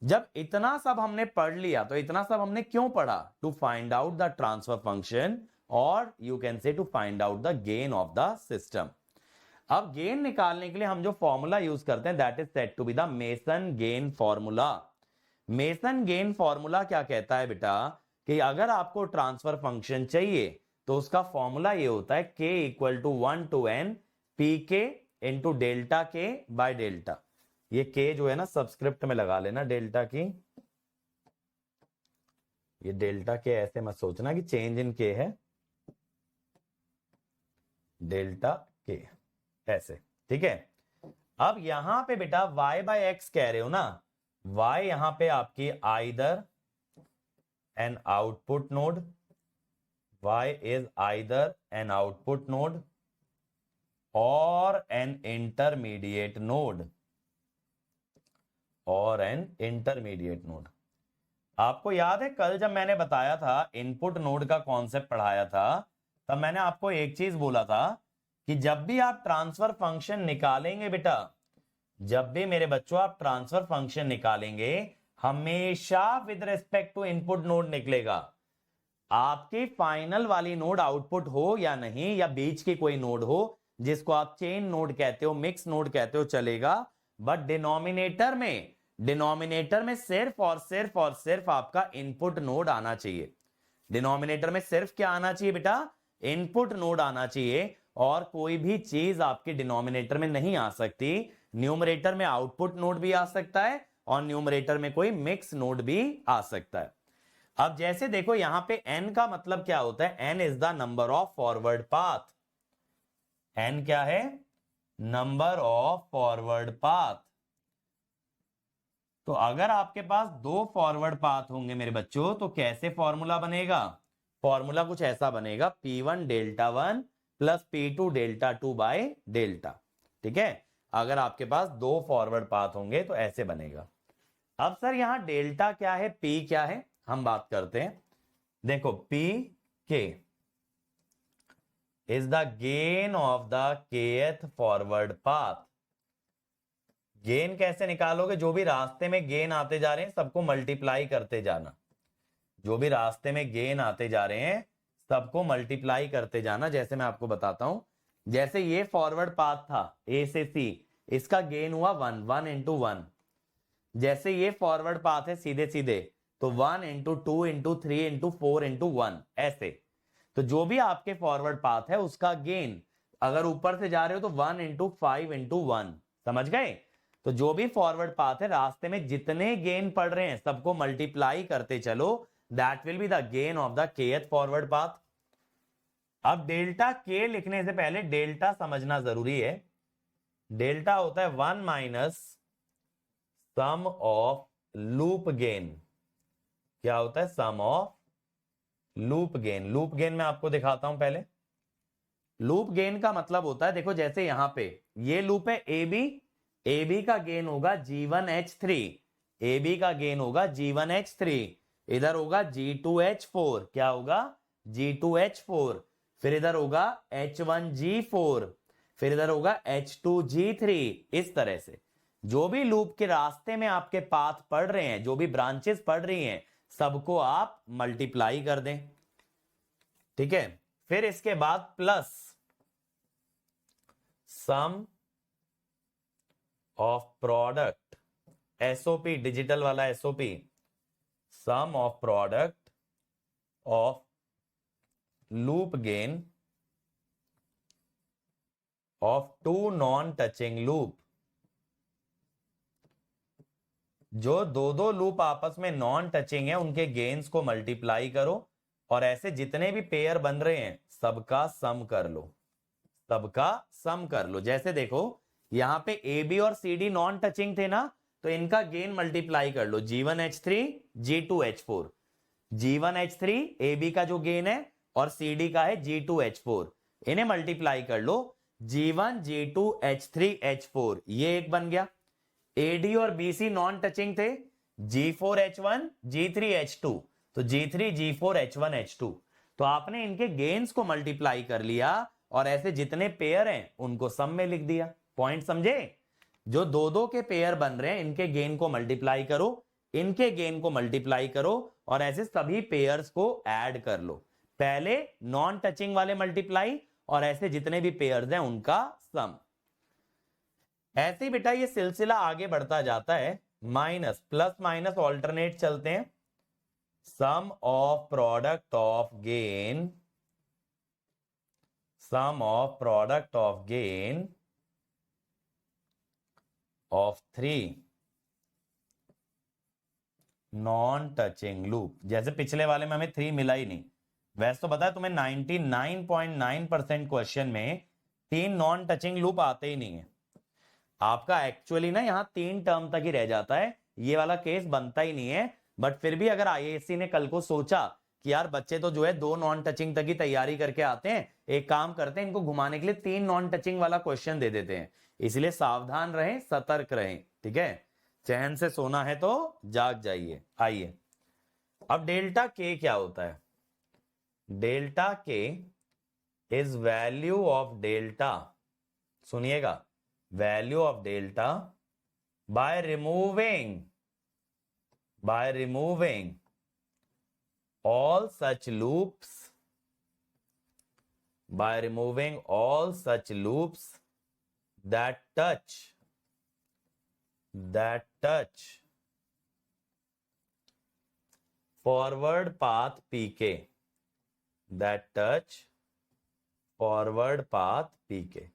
जब इतना सब हमने पढ़ लिया, तो इतना सब हमने क्यों पढ़ा, to find out the transfer function, और you can say to find out the gain of the system. अब गेन निकालने के लिए हम जो फॉर्मूला यूज करते हैं that is said to be the Mason gain formula. Mason gain formula क्या कहता है बेटा, कि अगर आपको ट्रांसफर फंक्शन चाहिए तो उसका फॉर्मूला ये होता है k equal to 1 to n pk into delta k by delta. ये k जो है ना सब्सक्रिप्ट में लगा लेना डेल्टा की, ये डेल्टा के ऐसे मत सोचना कि चेंज इन k है, डेल्टा के ऐसे, ठीक है। अब यहां पे बेटा y बाय एक्स कह रहे हो ना, y यहां पे आपकी either an output node, y is either an output node और एन इंटरमीडिएट नोड, और एन इंटरमीडिएट नोड। आपको याद है कल जब मैंने बताया था इनपुट नोड का कॉन्सेप्ट पढ़ाया था, तब मैंने आपको एक चीज बोला था कि जब भी आप ट्रांसफर फंक्शन निकालेंगे बेटा, जब भी मेरे बच्चों आप ट्रांसफर फंक्शन निकालेंगे, हमेशा with respect to input node निकलेगा। आपकी फाइनल वाली नोड आउटपुट हो या नहीं, या बीच की कोई नोड हो जिसको आप चेन नोड कहते हो, मिक्स नोड कहते हो, चलेगा, बट डिनोमिनेटर में सिर्फ और सिर्फ आपका इनपुट नोड आना चाहिए। डिनोमिनेटर में सिर्फ क्या आना चाहिए बेटा, इनपुट नोड आना चाहिए, और कोई भी चीज आपके डिनोमिनेटर में नहीं आ सकती। न्यूमरेटर में आउटपुट नोड भी आ सकता है और न्यूमरेटर में कोई मिक्स नोड भी आ सकता है। अब जैसे देखो यहां पे n का मतलब क्या होता है, n is the number of forward path. n क्या है, नंबर ऑफ फॉरवर्ड पाथ। तो अगर आपके पास दो फॉरवर्ड पाथ होंगे मेरे बच्चों तो कैसे फॉर्मूला बनेगा? फॉर्मूला कुछ ऐसा बनेगा, P1 delta 1 plus P2 delta 2 by delta. ठीक है, अगर आपके पास दो फॉरवर्ड पाथ होंगे तो ऐसे बनेगा। अब सर यहां डेल्टा क्या है, P क्या है, हम बात करते हैं। देखो P K is the gain of the kth forward path. Gain कैसे निकालोगे? जो भी रास्ते में गेन आते जा रहे हैं सबको मल्टीप्लाई करते जाना। जो भी रास्ते में गेन आते जा रहे हैं सबको मल्टीप्लाई करते जाना। जैसे मैं आपको बताता हूं, जैसे ये फॉरवर्ड पाथ था A से C, इसका गेन हुआ 1, 1 इंटू 1। जैसे ये फॉरवर्ड पाथ है सीधे सीधे, तो 1 इंटू 2 इंटू 3 इंटू 4 इंटू 1 ऐसे। तो जो भी आपके फॉरवर्ड पाथ है उसका गेन अगर ऊपर से जा रहे हो तो 1 इंटू 5 इंटू 1, समझ गए? तो जो भी फॉरवर्ड पाथ है रास्ते में जितने गेन पड़ रहे हैं सबको मल्टीप्लाई करते चलो, that will be the gain of the kth forward path. अब डेल्टा के लिखने से पहले डेल्टा समझना जरूरी है। डेल्टा होता है 1 minus sum of loop gain. क्या होता है? Sum of loop gain. Loop gain मैं आपको दिखाता हूं पहले। लूप गेन का मतलब होता है, देखो जैसे यहां पे ये लूप है AB, AB का गेन होगा G1H3, AB का गेन होगा G1H3, इधर होगा G2H4, क्या होगा? G2H4, फिर इधर होगा H1G4, फिर इधर होगा H2G3। इस तरह से जो भी लूप के रास्ते में आपके पाथ पड़ रहे हैं, जो भी ब्रांचेस पड़ रही हैं, सबको आप मल्टीप्लाई कर दें। ठीक है, फिर इसके बाद plus sum of product, SOP digital वाला SOP, sum of product of loop gain of two non touching loop. जो दो दो लूप आपस में नॉन टचिंग है उनके गेन्स को मल्टीप्लाई करो और ऐसे जितने भी पेयर बन रहे हैं सबका सम कर लो, सबका सम कर लो। जैसे देखो यहां पे AB और CD नॉन टचिंग थे ना, तो इनका गेन मल्टीप्लाई कर लो, G1H3 G2H4। G1H3 AB का जो गेन है और CD का है G2H4, इन्हें मल्टीप्लाई कर लो, G1 G2 H3 H4, ये एक बन गया। AD और BC नॉन टचिंग थे, G4H1 G3H2, तो G3 G4 H1 H2। तो आपने इनके गेन्स को मल्टीप्लाई कर लिया और ऐसे जितने पेयर हैं उनको सम में लिख दिया। पॉइंट समझे? जो दो दो के पेयर बन रहे हैं इनके गेन को मल्टीप्लाई करो, इनके गेन को मल्टीप्लाई करो और ऐसे सभी पेयर्स को ऐड कर लो। पहले नॉन टचिंग वाले मल्टीप्लाई और ऐसे जितने भी पेयर्स हैं उनका सम। ऐसे ही बेटा ये सिलसिला आगे बढ़ता जाता है, माइनस प्लस माइनस ऑल्टरनेट चलते हैं। Sum of product of gain, sum of product of gain of 3 non touching loop. जैसे पिछले वाले में हमें 3 मिला ही नहीं, वैसे तो पता है तुम्हें 99.9% क्वेश्चन में 3 नॉन टचिंग लूप आते ही नहीं है। आपका एक्चुअली ना यहाँ 3 टर्म तक ही रह जाता है, ये वाला केस बनता ही नहीं है। बट फिर भी अगर IASC ने कल को सोचा कि यार बच्चे तो जो है 2 नॉन टचिंग तक ही तैयारी करके आते हैं, एक काम करते हैं इनको घुमाने के लिए 3 नॉन टचिंग वाला क्वेश्चन दे देते हैं। इसलिए सावधान रहें, सतर्क रहें। ठीक है, चैन से सोना है तो जाग जाइए। आइए अब डेल्टा के क्या होता है? Delta k is value of delta, सुनिएगा, value of delta by removing all such loops, by removing all such loops that touch forward path PK, that touch forward path PK।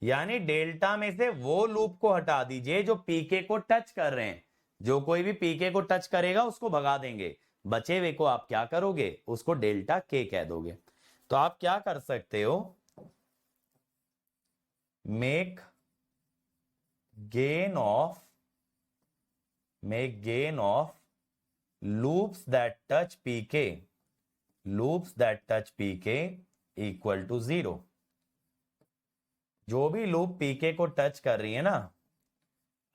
यानी डेल्टा में से वो loop को हटा दीजिए जो पीके को टच कर रहे हैं। जो कोई भी पीके को टच करेगा उसको भगा देंगे, बचे हुए को आप क्या करोगे? उसको डेल्टा के कह दोगे। तो आप क्या कर सकते हो? Make gain of make gain of loops that touch pk equal to 0। जो भी लूप पीके को टच कर रही है ना,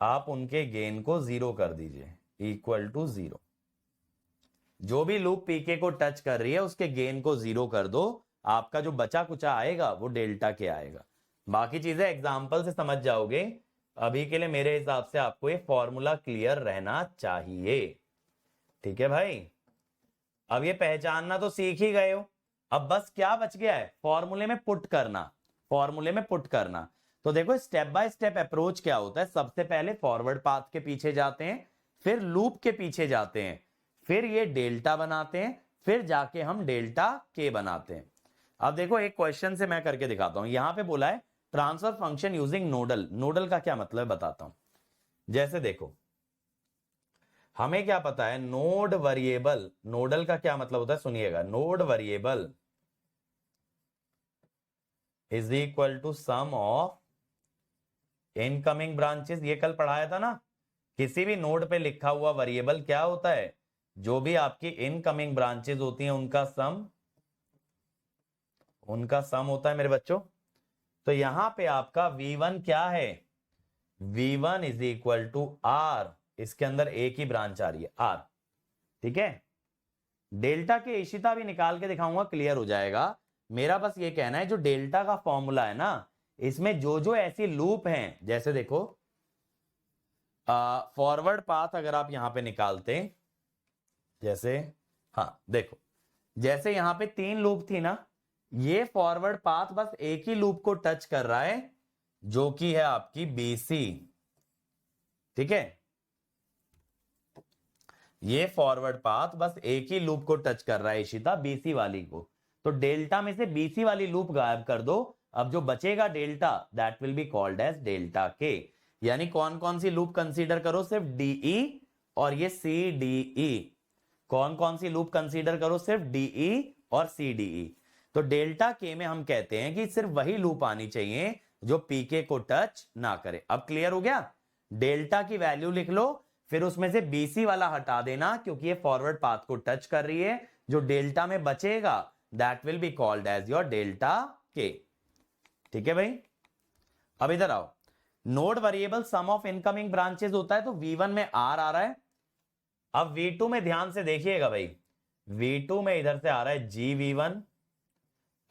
आप उनके गेन को 0 कर दीजिए, इक्वल टू 0। जो भी लूप पीके को टच कर रही है उसके गेन को 0 कर दो, आपका जो बचा कुचा आएगा वो डेल्टा के आएगा। बाकी चीजें एग्जाम्पल से समझ जाओगे। अभी के लिए मेरे हिसाब से आपको ये फॉर्मूला क्लियर रहना चाहिए। ठीक है भाई, अब ये पहचानना तो सीख ही गए हो। अब बस क्या बच गया है, फॉर्मूले में पुट करना। तो देखो स्टेप बाय स्टेप अप्रोच क्या होता है। सबसे पहले फॉरवर्ड पाथ के पीछे जाते हैं, फिर लूप के पीछे जाते हैं, फिर ये डेल्टा बनाते हैं, फिर जाके हम डेल्टा के बनाते हैं। अब देखो एक क्वेश्चन से मैं करके दिखाता हूं। यहां पे बोला है transfer function using nodal. Nodal का क्या मतलब है बताता हूं। जैसे देखो हमें क्या पता है, नोड वेरिएबल। नोडल का क्या मतलब होता है सुनिएगा, node variable is equal to sum of incoming branches. ये कल पढ़ाया था ना, किसी भी नोड पे लिखा हुआ वेरिएबल क्या होता है, जो भी आपकी इनकमिंग ब्रांचेस होती हैं उनका सम होता है मेरे बच्चों। तो यहां पे आपका V1 क्या है, V1 is equal to R। इसके अंदर एक ही ब्रांच आ रही है R। ठीक है, डेल्टा के इशिता भी निकाल के दिखाऊंगा, क्लियर हो जाएगा। मेरा बस ये कहना है जो डेल्टा का फॉर्मूला है ना, इसमें जो जो ऐसी लूप हैं, जैसे देखो फॉरवर्ड पाथ अगर आप यहां पे निकालते, जैसे हाँ देखो, जैसे यहां पे 3 लूप थी ना, ये फॉरवर्ड पाथ बस एक ही लूप को टच कर रहा है जो कि है आपकी BC। ठीक है, ये फॉरवर्ड पाथ बस एक ही लूप को टच कर रहा है इशिता, BC वाली को। तो डेल्टा में से BC वाली लूप गायब कर दो, अब जो बचेगा delta that will be called as delta k. यानी कौन कौन सी लूप कंसीडर करो, सिर्फ DE और ये CDE। कौन कौन सी लूप कंसीडर करो, सिर्फ DE और CDE। तो डेल्टा के में हम कहते हैं कि सिर्फ वही लूप आनी चाहिए जो पीके को टच ना करे। अब क्लियर हो गया, डेल्टा की वैल्यू लिख लो, फिर उसमें से BC वाला हटा देना क्योंकि ये फॉरवर्ड पाथ को टच कर रही है। जो डेल्टा में बचेगा that will be called as your delta k. ठीक है भाई, अब इधर आओ। Node variable sum of incoming branches होता है, तो V1 में R आ रहा है। अब V2 में ध्यान से देखिएगा भाई, V2 में इधर से आ रहा है GV1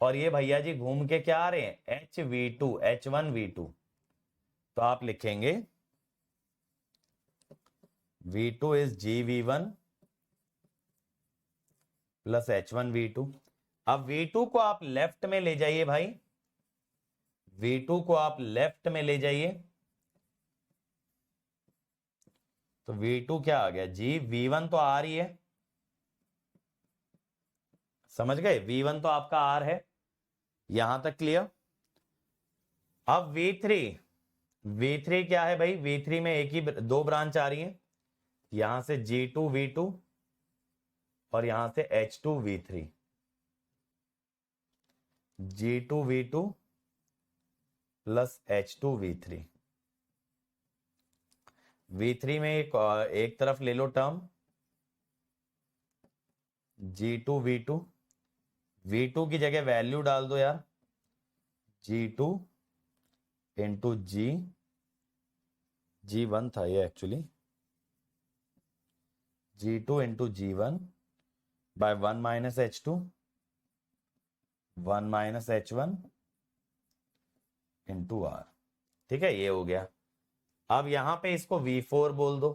और ये भैया जी घूम के क्या आ रहे हैं HV2 H1V2। तो आप लिखेंगे V2 is GV1 plus H1V2। अब V2 को आप लेफ्ट में ले जाइए भाई, V2 को आप लेफ्ट में ले जाइए, तो V2 क्या आ गया G। V1 तो आ रही है, समझ गए, V1 तो आपका R है, यहां तक क्लियर। अब V3 क्या है भाई, V3 में एक ही 2 ब्रांच आ रही है, यहां से G2V2 और यहां से H2V3। G2V2 plus H2V3। V3 में एक तरफ ले लो टर्म G2V2, V2 की जगह वैल्यू डाल दो यार, G2 इंटू G1 था ये actually, G2 into G1 by 1 minus H2, 1 minus H1 into R। ठीक है, ये हो गया। अब यहां पे इसको V4 बोल दो,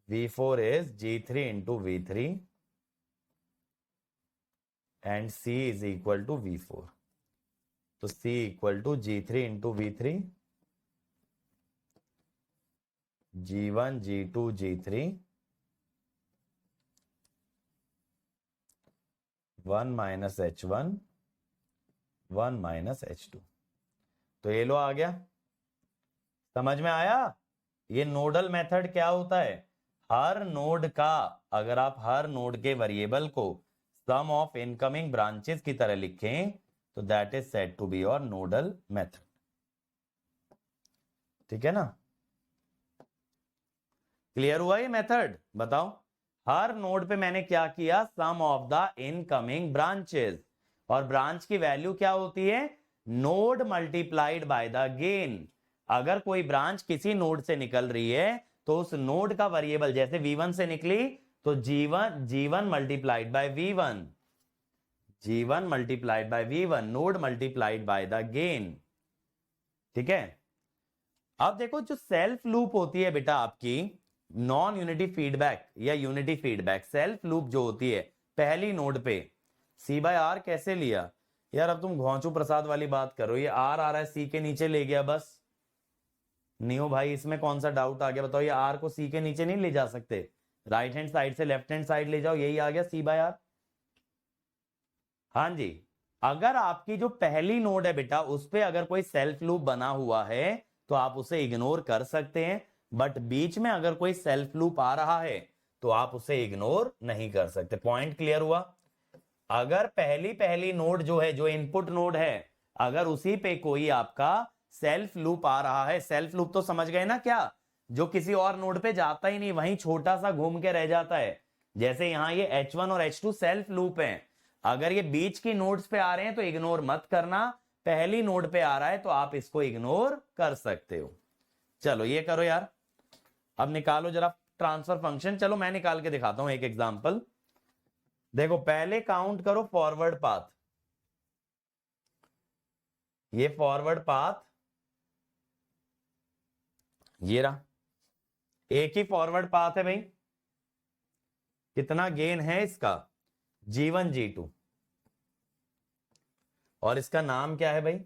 V4 is G3 into V3 and C is equal to V4। तो C equal to G3 into V3, G1 G2 G3 1 minus H1 1 minus H2। तो ये लो आ गया, समझ में आया। ये नोडल मेथड क्या होता है, हर नोड का, अगर आप हर नोड के वेरिएबल को सम ऑफ इनकमिंग ब्रांचेस की तरह लिखें तो that is said to be your nodal method. ठीक है ना, क्लियर हुआ ये मेथड? बताओ, हर नोड पे मैंने क्या किया, सम ऑफ द इनकमिंग ब्रांचेस, और ब्रांच की वैल्यू क्या होती है, node multiplied by the gain. अगर कोई ब्रांच किसी नोड से निकल रही है तो उस नोड का वेरिएबल, जैसे V1 से निकली तो G1 multiplied by V1, G1 multiplied by V1, node multiplied by the gain. ठीक है, अब देखो जो सेल्फ लूप होती है बेटा आपकी, नॉन यूनिटी फीडबैक या यूनिटी फीडबैक, सेल्फ लूप जो होती है पहली नोड पे, C/R कैसे लिया यार? अब तुम घोंचू प्रसाद वाली बात करो, ये R आ रहा है C के नीचे ले गया बस। नियो भाई इसमें कौन सा डाउट आ गया बताओ? ये R को C के नीचे नहीं ले जा सकते, राइट हैंड साइड से लेफ्ट हैंड साइड ले जाओ, यही आ गया C/R। हाँ जी, अगर आपकी जो पहली नोड है बेटा उस पे अगर कोई सेल्फ लूप बना हुआ है तो आप उसे इग्नोर कर सकते हैं, बट बीच में अगर कोई सेल्फ लूप आ रहा है तो आप उसे इग्नोर नहीं कर सकते। पॉइंट क्लियर हुआ? अगर पहली नोड जो है, जो इनपुट नोड है, अगर उसी पे कोई आपका सेल्फ लूप आ रहा है, सेल्फ लूप तो समझ गए ना क्या, जो किसी और नोड पे जाता ही नहीं, वहीं छोटा सा घूम के रह जाता है, जैसे यहां ये H1 और H2 सेल्फ लूप हैं। अगर ये बीच की नोड्स पे आ रहे हैं तो इग्नोर मत करना, पहली नोड पे आ रहा है तो आप इसको इग्नोर कर सकते हो। चलो ये करो यार, अब निकालो जरा ट्रांसफर फंक्शन। चलो मैं निकाल के दिखाता हूं एक एग्जांपल। देखो पहले काउंट करो फॉरवर्ड पाथ, ये फॉरवर्ड पाथ ये रहा, एक ही फॉरवर्ड पाथ है भाई। कितना गेन है इसका, G1 G2, और इसका नाम क्या है भाई,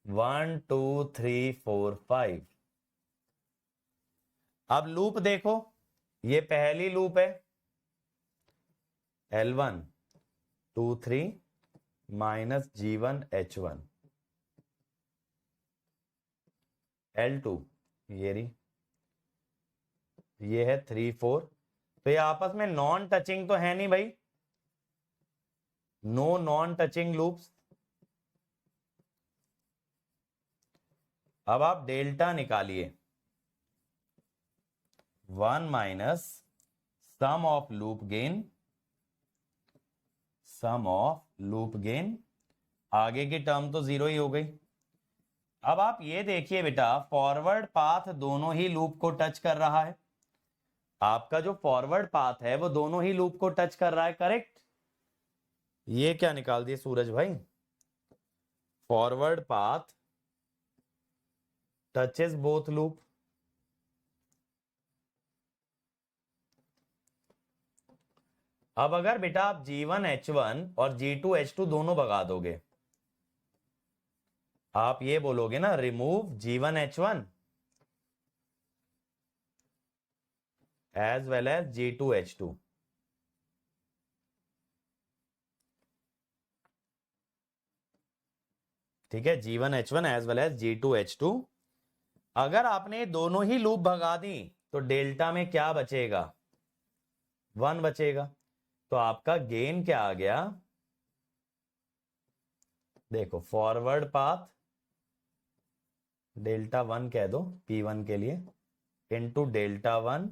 1 2 3 4 5। अब लूप देखो, ये पहली लूप है, L1 2 3 minus G1 H1, L2 ये रही, ये है 3 4। तो ये आपस में नॉन टचिंग तो है नहीं भाई, नो नॉन टचिंग लूप्स। अब आप डेल्टा निकालिए, 1 minus sum of loop gain, sum of loop gain, आगे की टर्म तो जीरो ही हो गई। अब आप ये देखिए बेटा, फॉरवर्ड पाथ दोनों ही लूप को टच कर रहा है, आपका जो फॉरवर्ड पाथ है वो दोनों ही लूप को टच कर रहा है, करेक्ट? ये क्या निकाल दिए सूरज भाई, forward path touches both loop. अब अगर बेटा आप G1 H1 और G2 H2 दोनों भगा दोगे, आप ये बोलोगे ना, remove G1 H1 as well as G2 H2। ठीक है, G1 H1 as well as G2 H2। अगर आपने दोनों ही लूप भगा दी तो डेल्टा में क्या बचेगा, 1 बचेगा। तो आपका गेन क्या आ गया, देखो फॉरवर्ड पाथ डेल्टा 1 कह दो P1 के लिए, into delta 1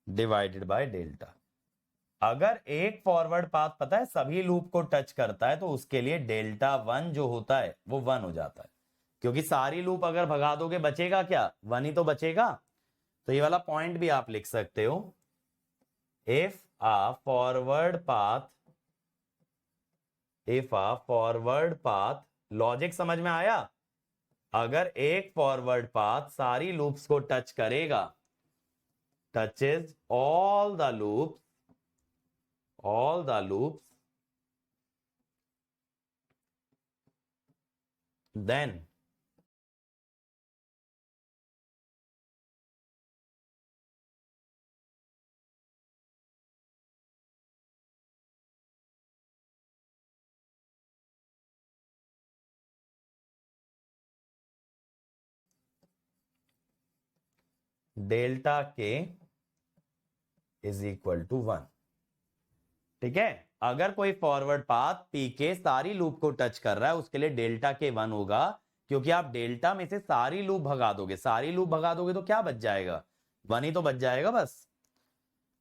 divided by delta. अगर एक फॉरवर्ड पाथ पता है सभी लूप को टच करता है तो उसके लिए डेल्टा 1 जो होता है वो 1 हो जाता है, क्योंकि सारी लूप अगर भगा दोगे बचेगा क्या, 1 ही तो बचेगा। तो ये वाला पॉइंट भी आप लिख सकते हो, इफ a forward path, लॉजिक समझ में आया? अगर एक फॉरवर्ड पाथ सारी लूप्स को टच करेगा, touches all the loops, then delta k is equal to 1। ठीक है, अगर कोई फॉरवर्ड पाथ पी के सारी लूप को टच कर रहा है उसके लिए डेल्टा के 1 होगा, क्योंकि आप डेल्टा में से सारी लूप भगा दोगे, सारी लूप भगा दोगे तो क्या बच जाएगा, 1 ही तो बच जाएगा बस।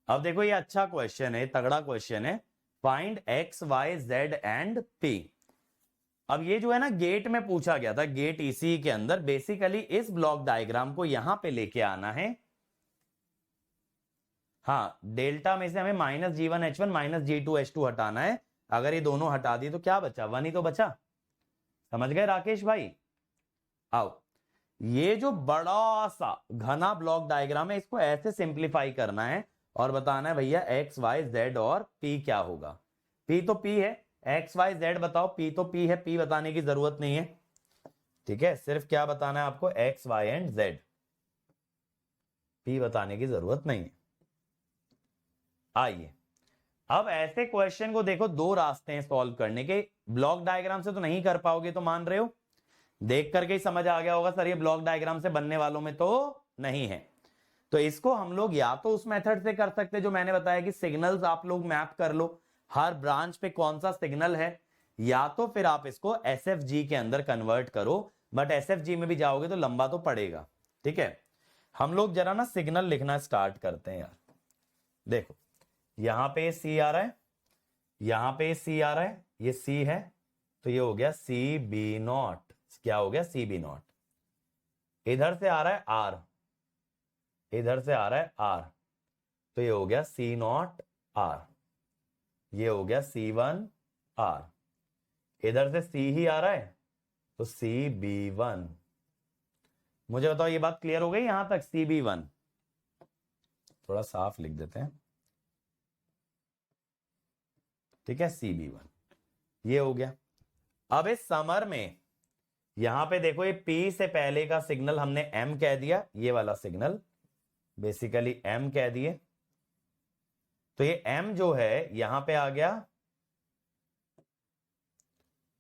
अब देखो ये अच्छा क्वेश्चन है, तगड़ा क्वेश्चन है। Find x y z and p. अब ये जो है ना गेट में पूछा गया था, गेट इसी के अंदर बेसिकली इस ब्लॉक डायग्राम को यहां पे लेके आना है। हाँ, डेल्टा में से हमें -G1H1 -G2H2 हटाना है। अगर ये दोनों हटा दिए तो क्या बचा? 1 ही तो बचा। समझ गए राकेश भाई? आओ, ये जो बड़ा सा घना ब्लॉक डायग्राम है इसको ऐसे सिंप्लीफाई करना है और बताना है भैया एक्स वाई जेड और पी क्या होगा। पी तो पी है, एक्स वाई जेड बताओ। पी तो पी है, पी बताने की जरूरत नहीं है। ठीक है, सिर्फ क्या बताना है आपको? X y and z, p बताने की जरूरत नहीं है। आइए, अब ऐसे क्वेश्चन को देखो, दो रास्ते हैं सॉल्व करने के। ब्लॉक डायग्राम से तो नहीं कर पाओगे, तो मान रहे हो? देख करके ही समझ आ गया होगा सर ये ब्लॉक डायग्राम से बनने वालों में तो नहीं है। तो इसको हम लोग या तो उस मेथड से कर सकते जो मैंने बताया कि सिग्नल्स आप लोग मैप कर लो, हर ब्रांच पे कौन सा सिग्नल है, या तो फिर आप इसको एसएफजी के अंदर कन्वर्ट करो। बट एसएफजी में भी जाओगे तो लंबा तो पड़ेगा। ठीक है, हम लोग जरा ना सिग्नल लिखना स्टार्ट करते हैं यार। देखो, यहां पे सी आ रहा है, यहां पे सी आ रहा है, ये सी है, तो ये हो गया सी बी नॉट। क्या हो गया? C b naught. इधर से आ रहा है आर, इधर से आ रहा है आर, तो ये हो गया सी नॉट आर। ये हो गया सी वन आर। इधर से सी ही आ रहा है तो सी बी वन। मुझे बताओ ये बात क्लियर हो गई यहां तक? सी बी वन थोड़ा साफ लिख देते हैं। ठीक है, सी बी वन ये हो गया। अब इस समर में यहां पे देखो, ये P से पहले का सिग्नल हमने M कह दिया, ये वाला सिग्नल बेसिकली M कह दिए। तो ये M जो है यहां पे आ गया।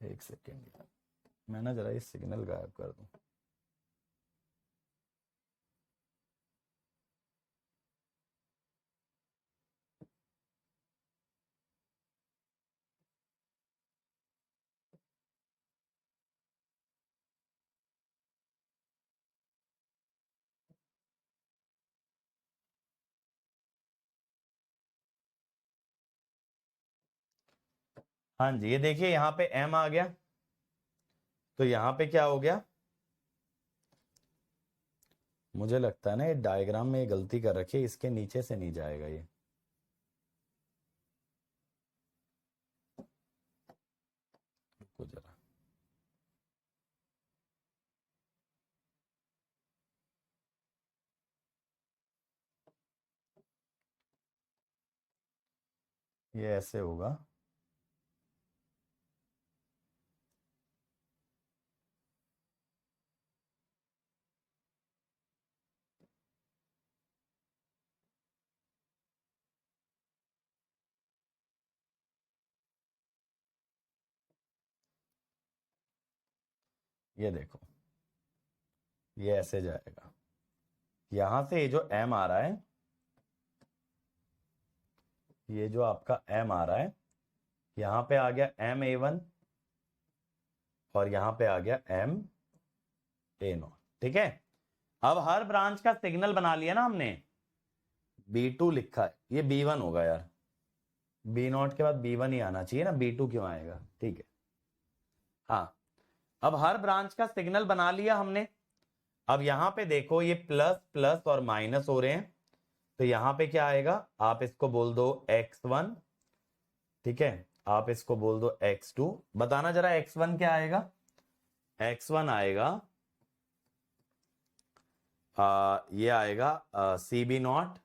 एक सेकेंड, मैं ना जरा ये सिग्नल गायब कर दूं। हाँ जी, ये देखिए यहां पे M आ गया, तो यहां पे क्या हो गया? मुझे लगता है ना ये डायग्राम में गलती कर रखी है, इसके नीचे से नहीं जाएगा ये। रुको जरा, ये ऐसे होगा। ये देखो, ये ऐसे जाएगा। यहां से ये जो M आ रहा है, ये जो आपका M आ रहा है, यहां पे आ गया MA1 और यहां पे आ गया MA0। ठीक है, अब हर ब्रांच का सिग्नल बना लिया ना हमने। B2 लिखा है, ये B1 होगा यार। B0 के बाद B1 ही आना चाहिए ना, B2 क्यों आएगा? ठीक है, हाँ। अब हर ब्रांच का सिग्नल बना लिया हमने। अब यहां पे देखो ये प्लस प्लस और माइनस हो रहे हैं, तो यहां पे क्या आएगा? आप इसको बोल दो x1। ठीक है, आप इसको बोल दो x2। बताना जरा x1 क्या आएगा? x1 आएगा ये आएगा सी बी नॉट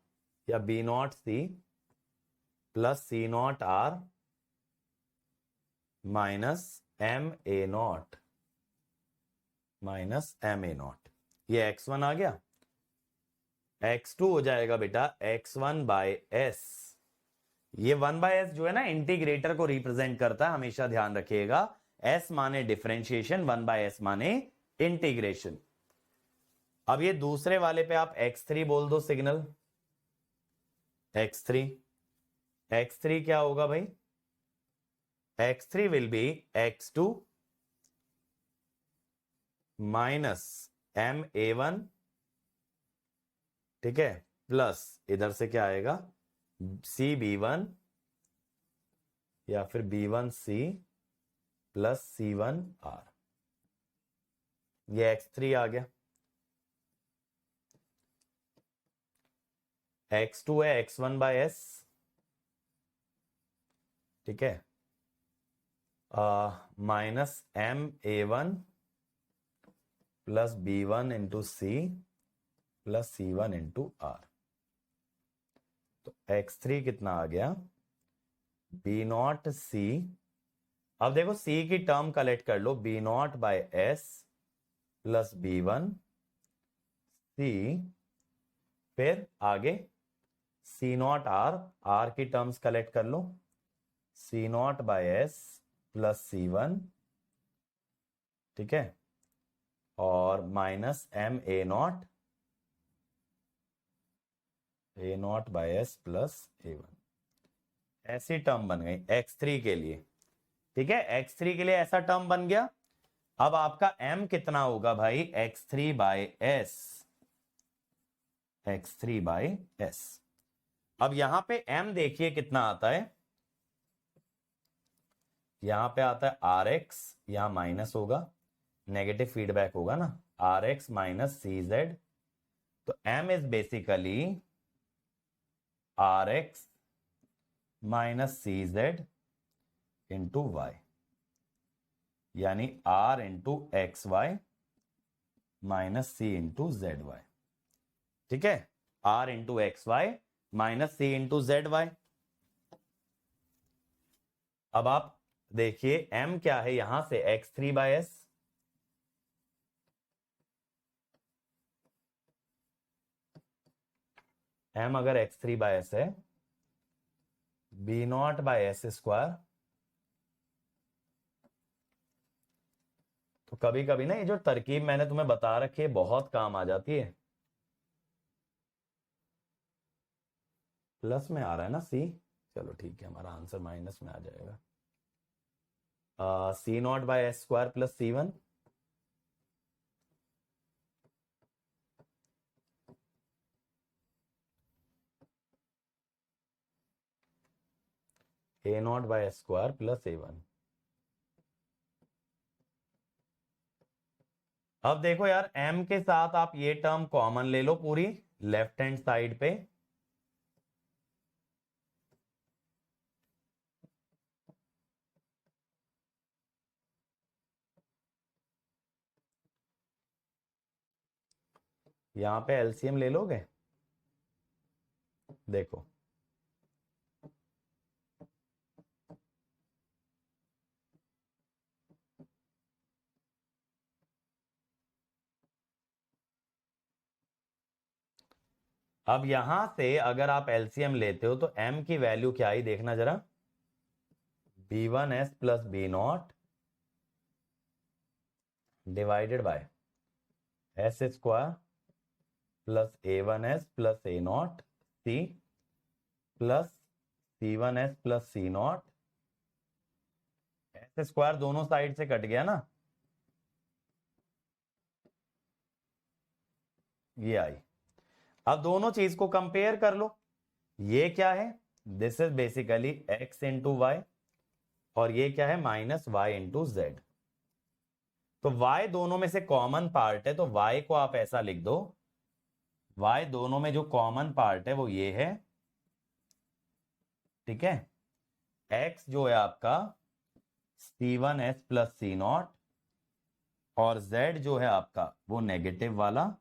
या b naught c plus c naught r minus MA0 minus MA0। ये x1 आ गया। x2 हो जाएगा बेटा x1 बाय s। ये 1/s जो है ना इंटीग्रेटर को रिप्रेजेंट करता है, हमेशा ध्यान रखिएगा। s माने डिफरेंशिएशन, 1/s माने इंटीग्रेशन। अब ये दूसरे वाले पे आप x3 बोल दो सिग्नल। x3 x3 क्या होगा भाई? x3 will be x2 minus MA1। ठीक है, प्लस इधर से क्या आएगा, सी बी वन या फिर B1C प्लस C1R, ये X3 आ गया। X2 है X1/S, ठीक है, minus MA1 plus B1 into C plus C1 into R। तो X3 कितना आ गया, B0C। अब देखो C की टर्म कलेक्ट कर लो, B0/S प्लस B1C, फिर आगे C0R, R की टर्म्स कलेक्ट कर लो, C0/S प्लस C1, ठीक है, और माइनस A0/S प्लस A1। ऐसी टर्म बन गई X3 के लिए, ठीक है, X3 के लिए ऐसा टर्म बन गया। अब आपका M कितना होगा भाई, X3/S, X3/S। अब यहां पे M देखिए कितना आता है, यहां पे आता है RX, यहां माइनस होगा, नेगेटिव फीडबैक होगा ना, RX माइनस CZ। तो M is basically RX minus CZ into Y, यानी R into XY minus C into ZY, ठीक है, R into XY minus C into ZY। अब आप देखिए M क्या है, यहां से X3/S, M अगर X3/S है, B0/S स्क्वायर। तो कभी कभी ना ये जो तरकीब मैंने तुम्हें बता रखी है बहुत काम आ जाती है। प्लस में आ रहा है ना C, चलो ठीक है, हमारा आंसर माइनस में आ जाएगा। C0/S square plus C1, A0/S square plus A1। अब देखो यार M के साथ आप ये टर्म कॉमन ले लो पूरी लेफ्ट हैंड साइड पे, यहां पे एलसीएम ले लोगे, देखो अब यहां से अगर आप एलसीएम लेते हो तो M की वैल्यू क्या आई देखना जरा, B1S plus B0 divided by S square plus A1S plus A0 C plus C1S plus C0, S square दोनों साइड से कट गया ना, ये आई। अब दोनों चीज को कंपेयर कर लो, ये क्या है, this is basically X into y, और ये क्या है माइनस Y इंटू Z। तो Y दोनों में से कॉमन पार्ट है, तो Y को आप ऐसा लिख दो, Y दोनों में जो कॉमन पार्ट है वो ये है, ठीक है, X जो है आपका C1S प्लस C0, और Z जो है आपका वो नेगेटिव वाला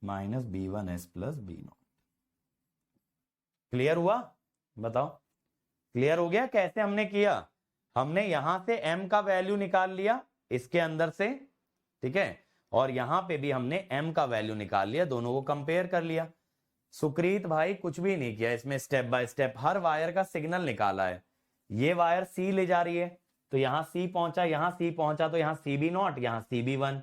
minus B1S plus B0। Clear हुआ, बताओ क्लियर हो गया कैसे हमने किया, हमने यहां से M का वैल्यू निकाल लिया इसके अंदर से, ठीक है, और यहां पे भी हमने M का वैल्यू निकाल लिया, दोनों को कंपेयर कर लिया। सुकृत भाई कुछ भी नहीं किया इसमें, step by step her wire का सिग्नल निकाला है। ये वायर C ले जा रही है तो यहां C पहुंचा, यहां C पहुंचा तो यहां CB0, यहां CB1।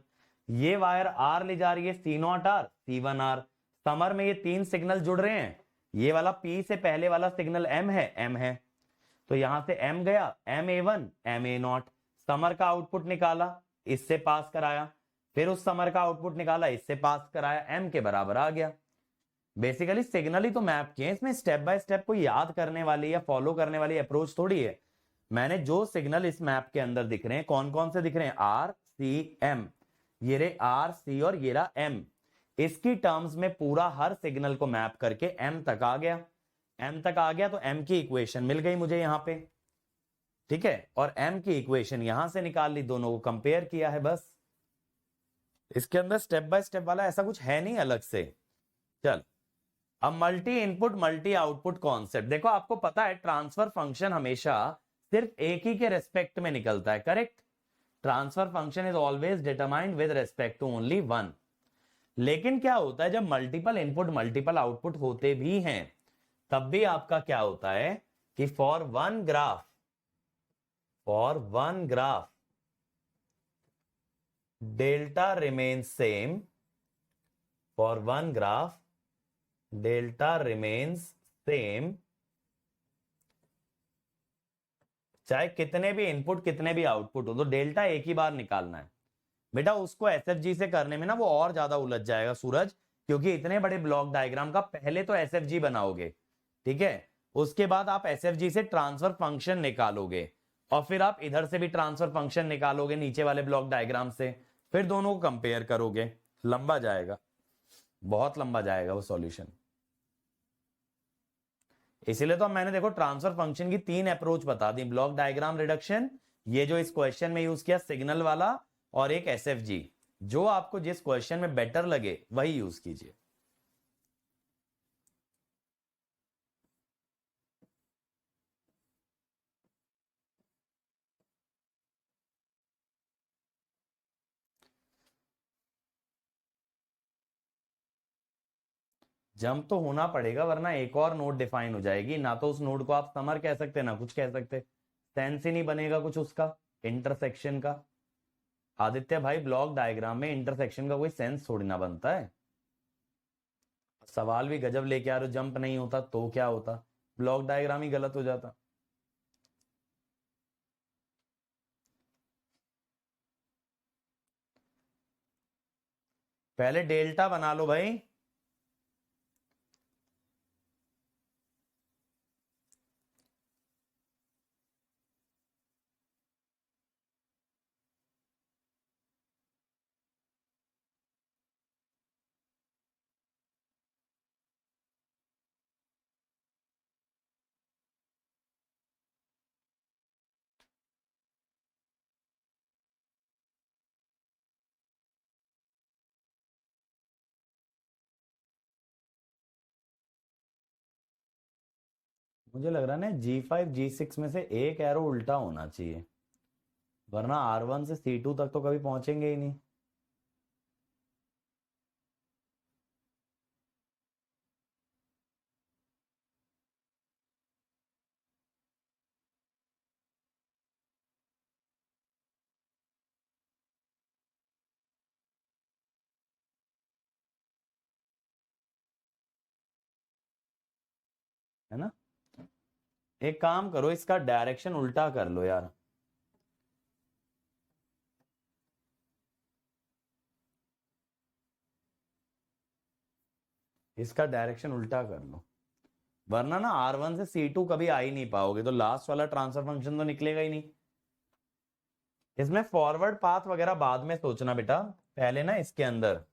ये वायर R ले जा रही है C0R C1R। समर में ये तीन सिग्नल जुड़ रहे हैं, ये वाला P से पहले वाला सिग्नल M है, तो यहां से M गया MA1 MA0। समर का आउटपुट निकाला, इससे पास कराया, फिर उस समर का आउटपुट निकाला, इससे पास कराया, M के बराबर आ गया। बेसिकली सिग्नल ही तो मैप किए हैं, इसमें स्टेप बाय स्टेप कोई याद करने वाली या फॉलो करने वाली अप्रोच थोड़ी है। मैंने जो सिग्नल इस मैप के अंदर दिख रहे हैं, कौन कौन से दिख रहे हैं, आर सी एम, ये रे आर सी और ये रहा एम, इसकी टर्म्स में पूरा हर सिग्नल को मैप करके एम तक आ गया। एम तक आ गया तो एम की इक्वेशन मिल गई मुझे यहां पे, ठीक है, और एम की इक्वेशन यहां से निकाल ली, दोनों को कंपेयर किया है बस। इसके अंदर स्टेप बाय स्टेप वाला ऐसा कुछ है नहीं अलग से। चल, अब multi input multi output concept देखो, आपको पता है ट्रांसफर फंक्शन हमेशा सिर्फ एक ही के रेस्पेक्ट में निकलता है, correct. Transfer function is always determined with respect to only one. लेकिन क्या होता है जब मल्टीपल इनपुट मल्टीपल आउटपुट होते भी हैं, तब भी आपका क्या होता है कि for one graph delta remains same, for one graph delta remains same, चाहे कितने भी इनपुट कितने भी आउटपुट हो, तो डेल्टा एक ही बार निकालना है। बेटा उसको एसएफजी से करने में ना वो और ज्यादा उलझ जाएगा सूरज, क्योंकि इतने बड़े ब्लॉक डायग्राम का पहले तो एसएफजी बनाओगे, ठीक है, उसके बाद आप एसएफजी से ट्रांसफर फंक्शन निकालोगे, और फिर आप इधर से भी ट्रांसफर फंक्शन निकालोगे नीचे वाले ब्लॉक डायग्राम से, फिर दोनों को कंपेयर करोगे, लंबा जाएगा, बहुत लंबा जाएगा वो सॉल्यूशन। इसीलिए तो मैंने देखो ट्रांसफर फंक्शन की 3 अप्रोच बता दी, ब्लॉक डायग्राम रिडक्शन, ये जो इस क्वेश्चन में यूज किया सिग्नल वाला, और एक एसएफजी। जो आपको जिस क्वेश्चन में बेटर लगे वही यूज कीजिए। जंप तो होना पड़ेगा वरना एक और नोड डिफाइन हो जाएगी, ना तो उस नोड को आप समर कह सकते ना कुछ कह सकते, सेंस ही नहीं बनेगा कुछ उसका इंटरसेक्शन का। आदित्य भाई ब्लॉक डायग्राम में इंटरसेक्शन का कोई सेंस थोड़ी ना बनता है। सवाल भी गजब लेके आ रहे हो, जंप नहीं होता तो क्या होता, ब्लॉक डायग्राम ही गलत हो जाता। पहले डेल्टा बना लो भाई। मुझे लग रहा है ना G5 G6 में से एक एरो उल्टा होना चाहिए, वरना R1 से C2 तक तो कभी पहुंचेंगे ही नहीं। है ना, एक काम करो इसका डायरेक्शन उल्टा कर लो यार। इसका डायरेक्शन उल्टा कर लो, वरना ना R1 से C2 कभी आ ही नहीं पाओगे, तो लास्ट वाला ट्रांसफर फंक्शन तो निकलेगा ही नहीं। इसमें फॉरवर्ड पाथ वगैरह बाद में सोचना बेटा, पहले ना इसके अंदर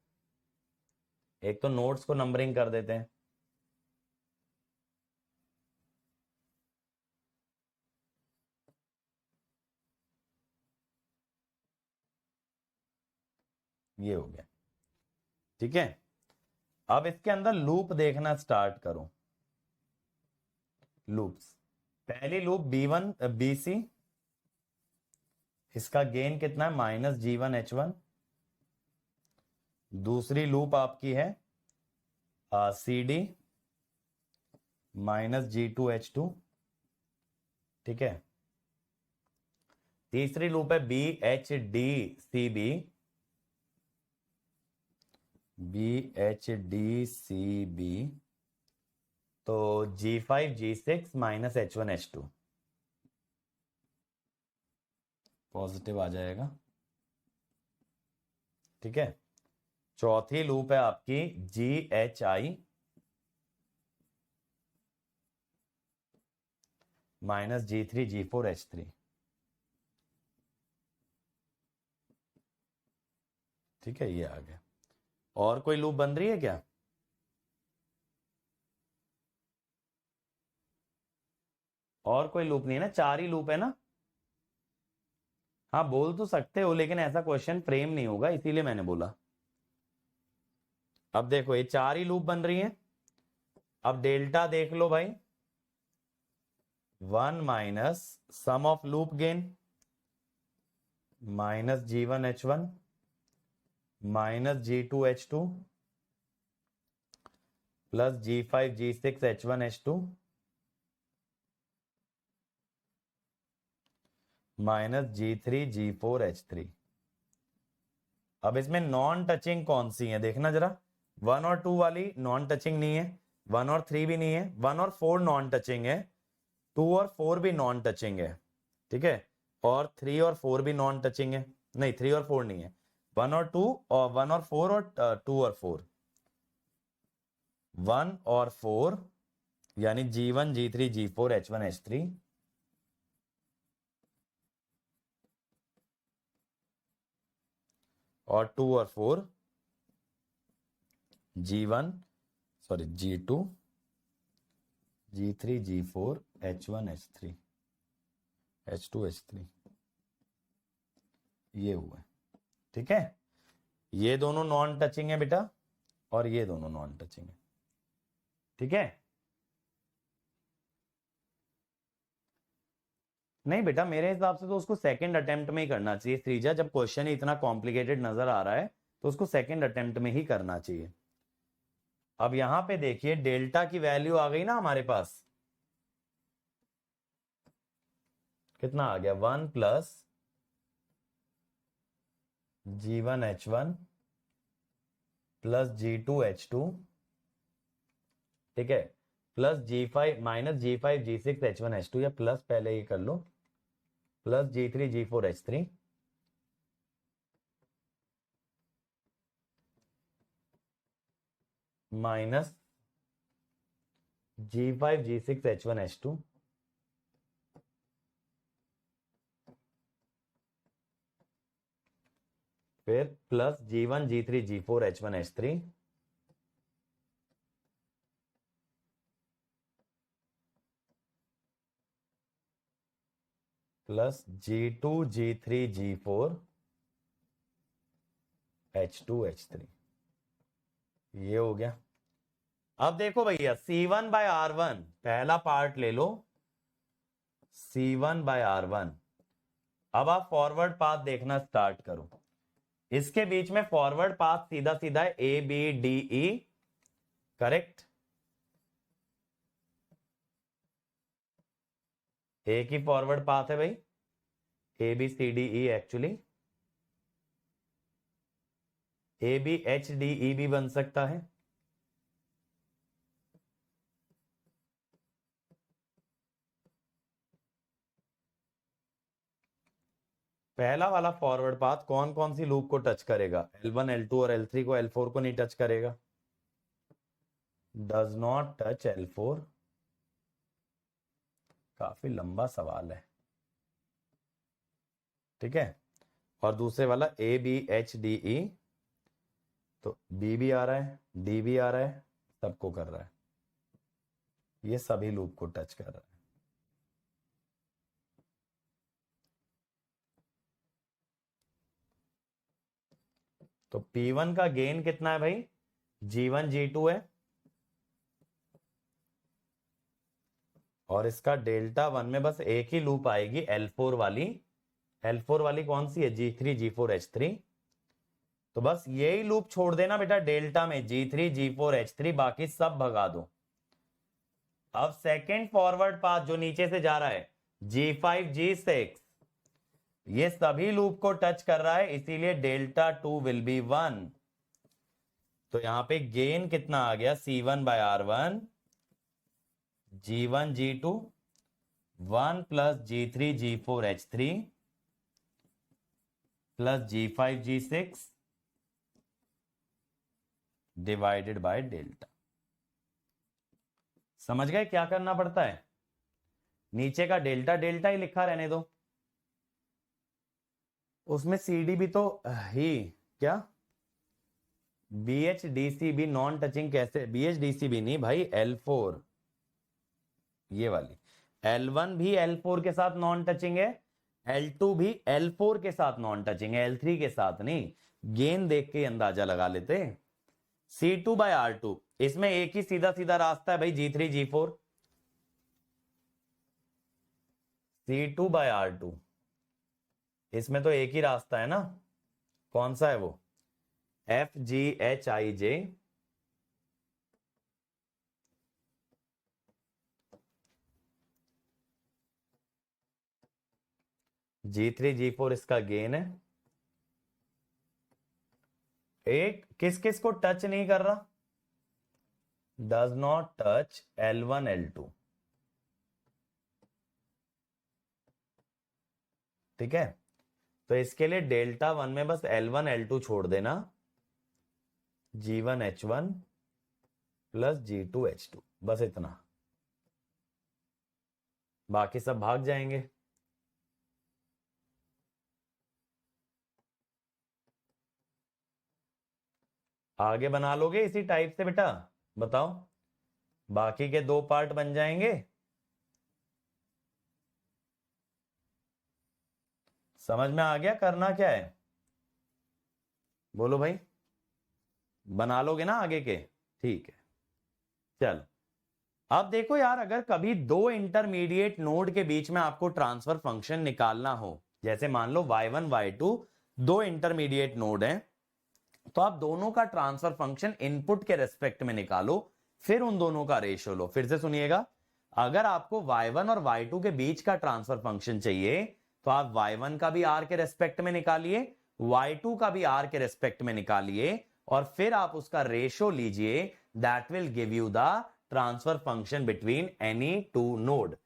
एक तो नोट्स को नंबरिंग कर देते हैं। ये हो गया, ठीक है। अब इसके अंदर लूप देखना स्टार्ट करो, लूप्स। पहली लूप B1 BC, इसका गेन कितना है -G1H1। दूसरी लूप आपकी है CD -G2H2, ठीक है। तीसरी लूप है BHDCB, BHDCB, तो G5 G6 -H1H2 पॉजिटिव आ जाएगा, ठीक है। चौथी लूप है आपकी GHI माइनस G3G4H3। ठीक है, ये आ गया। और कोई लूप बन रही है क्या? और कोई लूप नहीं है ना, 4 ही लूप है ना? हाँ बोल तो सकते हो, लेकिन ऐसा क्वेश्चन फ्रेम नहीं होगा, इसीलिए मैंने बोला। अब देखो ये 4 ही लूप बन रही है। अब डेल्टा देख लो भाई, 1 minus sum of loop gain minus G1H1 minus G2H2 plus G5G6H1H2 minus G3G4H3। अब इसमें नॉन टचिंग कौन सी है देखना जरा। 1 और 2 वाली नॉन टचिंग नहीं है, 1 और 3 भी नहीं है, 1 और 4 नॉन टचिंग है, 2 और 4 भी नॉन टचिंग है। ठीक है, और 3 और 4 भी नॉन टचिंग है। नहीं, 3 और 4 नहीं है, 1 और 2 और 1 और 4 और 2 और 4, 1 और 4 यानी G1 G3 G4 H1 H3 और 2 और 4 G1 sorry G2 G3 G4 H1 H3 H2 H3 ये हुआ। ठीक है, ये दोनों नॉन टचिंग है बेटा, और ये दोनों नॉन टचिंग है। ठीक है, नहीं बेटा मेरे हिसाब से तो उसको सेकंड अटेम्प्ट में ही करना चाहिए श्रीजा। जब क्वेश्चन ही इतना कॉम्प्लिकेटेड नजर आ रहा है तो उसको सेकंड अटेम्प्ट में ही करना चाहिए। अब यहां पे देखिए डेल्टा की वैल्यू आ गई ना हमारे पास, कितना आ गया, 1 प्लस G1H1 प्लस G2H2, ठीक है, प्लस G5 माइनस G5G6H1H2, या प्लस पहले ये कर लो, प्लस G3G4H3 माइनस G5G6H1H2 फिर प्लस G1G3G4H1H3 प्लस G2G3G4H2H3। ये हो गया। अब देखो भैया C1/R1 पहला पार्ट ले लो, C1/R1। अब आप फॉरवर्ड पाथ देखना स्टार्ट करो। इसके बीच में फॉरवर्ड पाथ सीधा सीधा है ABDE, करेक्ट? एक ही फॉरवर्ड पाथ है भाई, ABCDE, एक्चुअली ABHDE भी बन सकता है। पहला वाला फॉरवर्ड पाथ कौन कौन सी लूप को टच करेगा? L1 L2 और L3 को, L4 को नहीं टच करेगा, डज नॉट टच L4। काफी लंबा सवाल है, ठीक है। और दूसरे वाला ABHDE, तो B भी आ रहा है, D भी आ रहा है, सबको कर रहा है, ये सभी लूप को टच कर रहा है। तो P1 का गेन कितना है भाई? G1 G2 है, और इसका डेल्टा 1 में बस एक ही लूप आएगी, L4 वाली। L4 वाली कौन सी है? G3 G4 H3। तो बस यही लूप छोड़ देना बेटा डेल्टा में, G3 G4 H3, बाकी सब भगा दो। अब सेकेंड फॉरवर्ड पाथ जो नीचे से जा रहा है G5 G6, ये सभी लूप को टच कर रहा है, इसीलिए डेल्टा 2 विल बी 1। तो यहां पे गेन कितना आ गया? C1/R1 G1 G2 1 plus G3 G4 H3 plus G5 G6 divided by delta. समझ गए क्या करना पड़ता है? नीचे का डेल्टा डेल्टा ही लिखा रहने दो, उसमें सी डी भी तो ही क्या, B H D C B non touching कैसे, B H D C B नहीं भाई, L4 ये वाली, L1 भी L4 के साथ नॉन टचिंग है, L2 भी L4 के साथ नॉन टचिंग है, L3 के साथ नहीं। गेन देख के अंदाजा लगा लेते। C2/R2, इसमें एक ही सीधा सीधा रास्ता है भाई, G3 G4, C2/R2, इसमें तो एक ही रास्ता है ना, कौन सा है वो, FGHIJ G3 G4 इसका गेन है। एक किस किस को टच नहीं कर रहा, does not touch L1 L2, ठीक है। तो इसके लिए डेल्टा वन में बस L1 L2 छोड़ देना, G1 H1 plus G2 H2, बस इतना, बाकी सब भाग जाएंगे। आगे बना लोगे इसी टाइप से बेटा, बताओ, बाकी के दो पार्ट बन जाएंगे। समझ में आ गया करना क्या है, बोलो भाई, बना लोगे ना आगे के, ठीक है। चल अब देखो यार, अगर कभी दो इंटरमीडिएट नोड के बीच में आपको ट्रांसफर फंक्शन निकालना हो, जैसे मान लो y1 y2 दो इंटरमीडिएट नोड हैं, तो आप दोनों का ट्रांसफर फंक्शन इनपुट के रेस्पेक्ट में निकालो, फिर उन दोनों का रेशियो लो। फिर से सुनिएगा, अगर आपको y1 और y2 के बीच का ट्रांसफर फंक्शन चाहिए, तो आप y1 का भी r के रेस्पेक्ट में निकालिए, y2 का भी r के रेस्पेक्ट में निकालिए, और फिर आप उसका रेशियो लीजिए, that will give you the transfer function between any two node.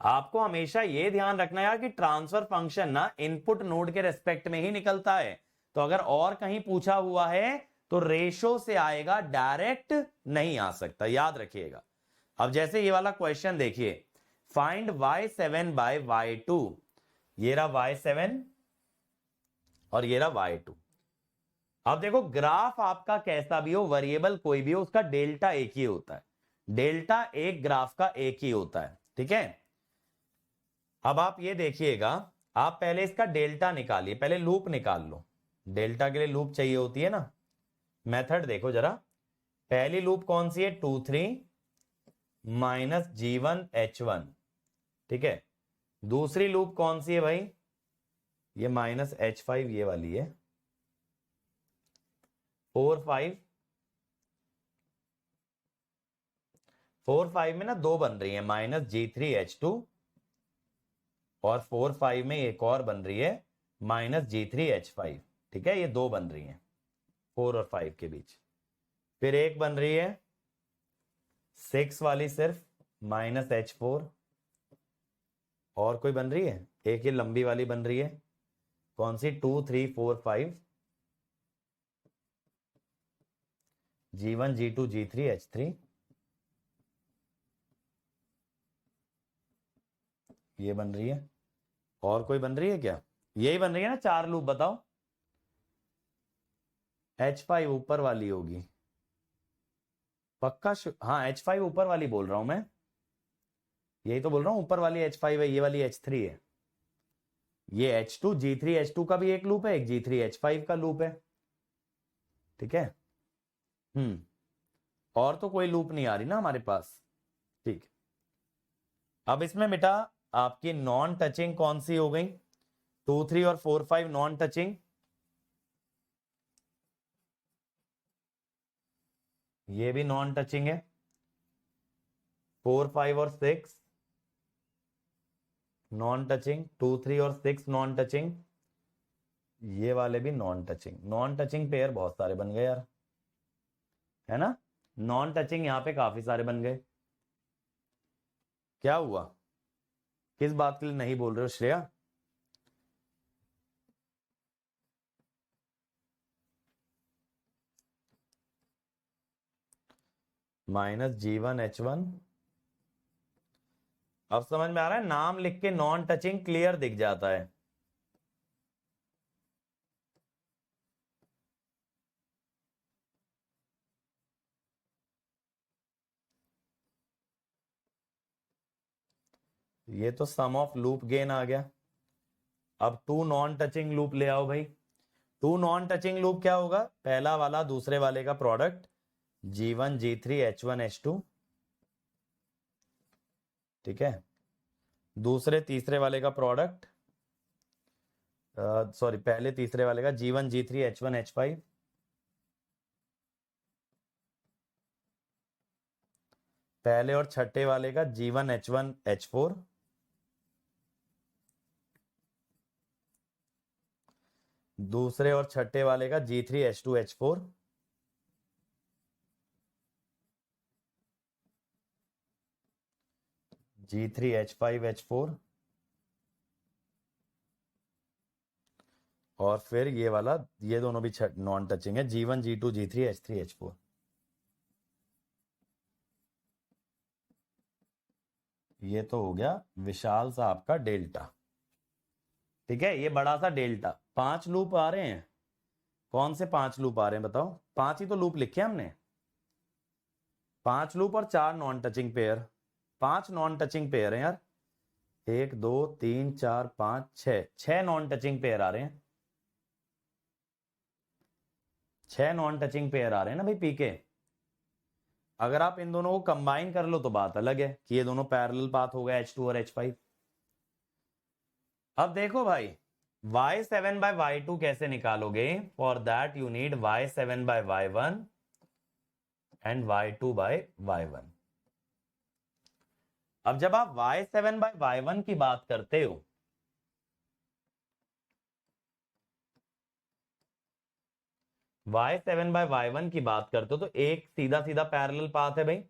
आपको हमेशा यह ध्यान रखना यार कि ट्रांसफर फंक्शन ना इनपुट नोड के रेस्पेक्ट में ही निकलता है, तो अगर और कहीं पूछा हुआ है तो रेशो से आएगा, डायरेक्ट नहीं आ सकता, याद रखिएगा। अब जैसे ये वाला क्वेश्चन देखिए, फाइंड y7/y2, ये रहा y7 और ये रहा y2। अब देखो ग्राफ आपका कैसा भी हो, वेरिएबल कोई भी हो, उसका डेल्टा एक ही होता है, डेल्टा एक ग्राफ का एक ही होता है, ठीक है। अब आप ये देखिएगा, आप पहले इसका डेल्टा निकालिए, पहले लूप निकाल लो, डेल्टा के लिए लूप चाहिए होती है ना। मेथड देखो जरा, पहली लूप कौन सी है, 2 3 माइनस G1 H1, ठीक है। दूसरी लूप कौन सी है भाई, ये माइनस H5 ये वाली है, 4 5 4 5 में ना दो बन रही है, माइनस G3 H2, और 4 5 में एक और बन रही है माइनस G3 H5, ठीक है। ये दो बन रही हैं 4 और 5 के बीच। फिर एक बन रही है 6 वाली सिर्फ, माइनस H4, और कोई बन रही है, एक ही लंबी वाली बन रही है, कौन सी, 2 3 4 5, G1 G2 G3 H3, ये बन रही है। और कोई बन रही है क्या, यही बन रही है ना चार लूप, बताओ। H5 ऊपर वाली होगी पक्का, हाँ H5 ऊपर वाली बोल रहा हूं मैं, यही तो बोल रहा हूं, ऊपर वाली H5 है, ये वाली H3 है। ये H2 G3 H2 का भी एक लूप है, एक G3 H5 का लूप है, ठीक है। और तो कोई लूप नहीं आ रही ना हमारे पास, ठीक। अब इसमें बेटा आपकी नॉन टचिंग कौन सी हो गई, 2 3 और 4 5 नॉन टचिंग, ये भी नॉन टचिंग है, 4 5 और 6 नॉन टचिंग, 2 3 और 6 नॉन टचिंग, ये वाले भी non touching. Non touching pair बहुत सारे बन गए यार, है ना, नॉन टचिंग यहां पे काफी सारे बन गए। क्या हुआ, किस बात के लिए नहीं बोल रहे हो श्रेया, माइनस G1 H1, अब समझ में आ रहा है, नाम लिख के नॉन टचिंग क्लियर दिख जाता है। ये तो सम ऑफ लूप गेन आ गया। अब टू नॉन टचिंग लूप ले आओ भाई। टू नॉन टचिंग लूप क्या होगा, पहला वाला दूसरे वाले का product G1 G3 H1 H2, ठीक है। दूसरे तीसरे वाले का प्रोडक्ट, सॉरी पहले तीसरे वाले का G1 G3 H1 H5, पहले और छठे वाले का G1 H1 H4, दूसरे और छठे वाले का G3 H2 H4, G3 H5 H4, और फिर ये वाला, ये दोनों भी नॉन टचिंग है, G1 G2 G3 H3 H4। ये तो हो गया विशाल साहब का डेल्टा, ठीक है। ये बड़ा सा डेल्टा, 5 लूप आ रहे हैं। कौन से 5 लूप आ रहे हैं बताओ, 5 ही तो लूप लिखे हमने, 5 लूप और 4 non touching pair, 5 non touching pair हैं यार। 1 2 3 4 5 6, 6 नॉन टचिंग पेयर आ रहे हैं, 6 नॉन टचिंग पेयर आ रहे हैं ना भाई पीके। अगर आप इन दोनों को कंबाइन कर लो तो बात अलग है कि ये दोनों पैरेलल पाथ हो गया H2 और H5। अब देखो भाई, y7 by y2 कैसे निकालोगे, for that you need y7 by y1 and y2 by y1। अब जब आप y7 by y1 की बात करते हो, y7 by y1 की बात करते हो तो एक सीधा सीधा पैरेलल पाथ है भाई,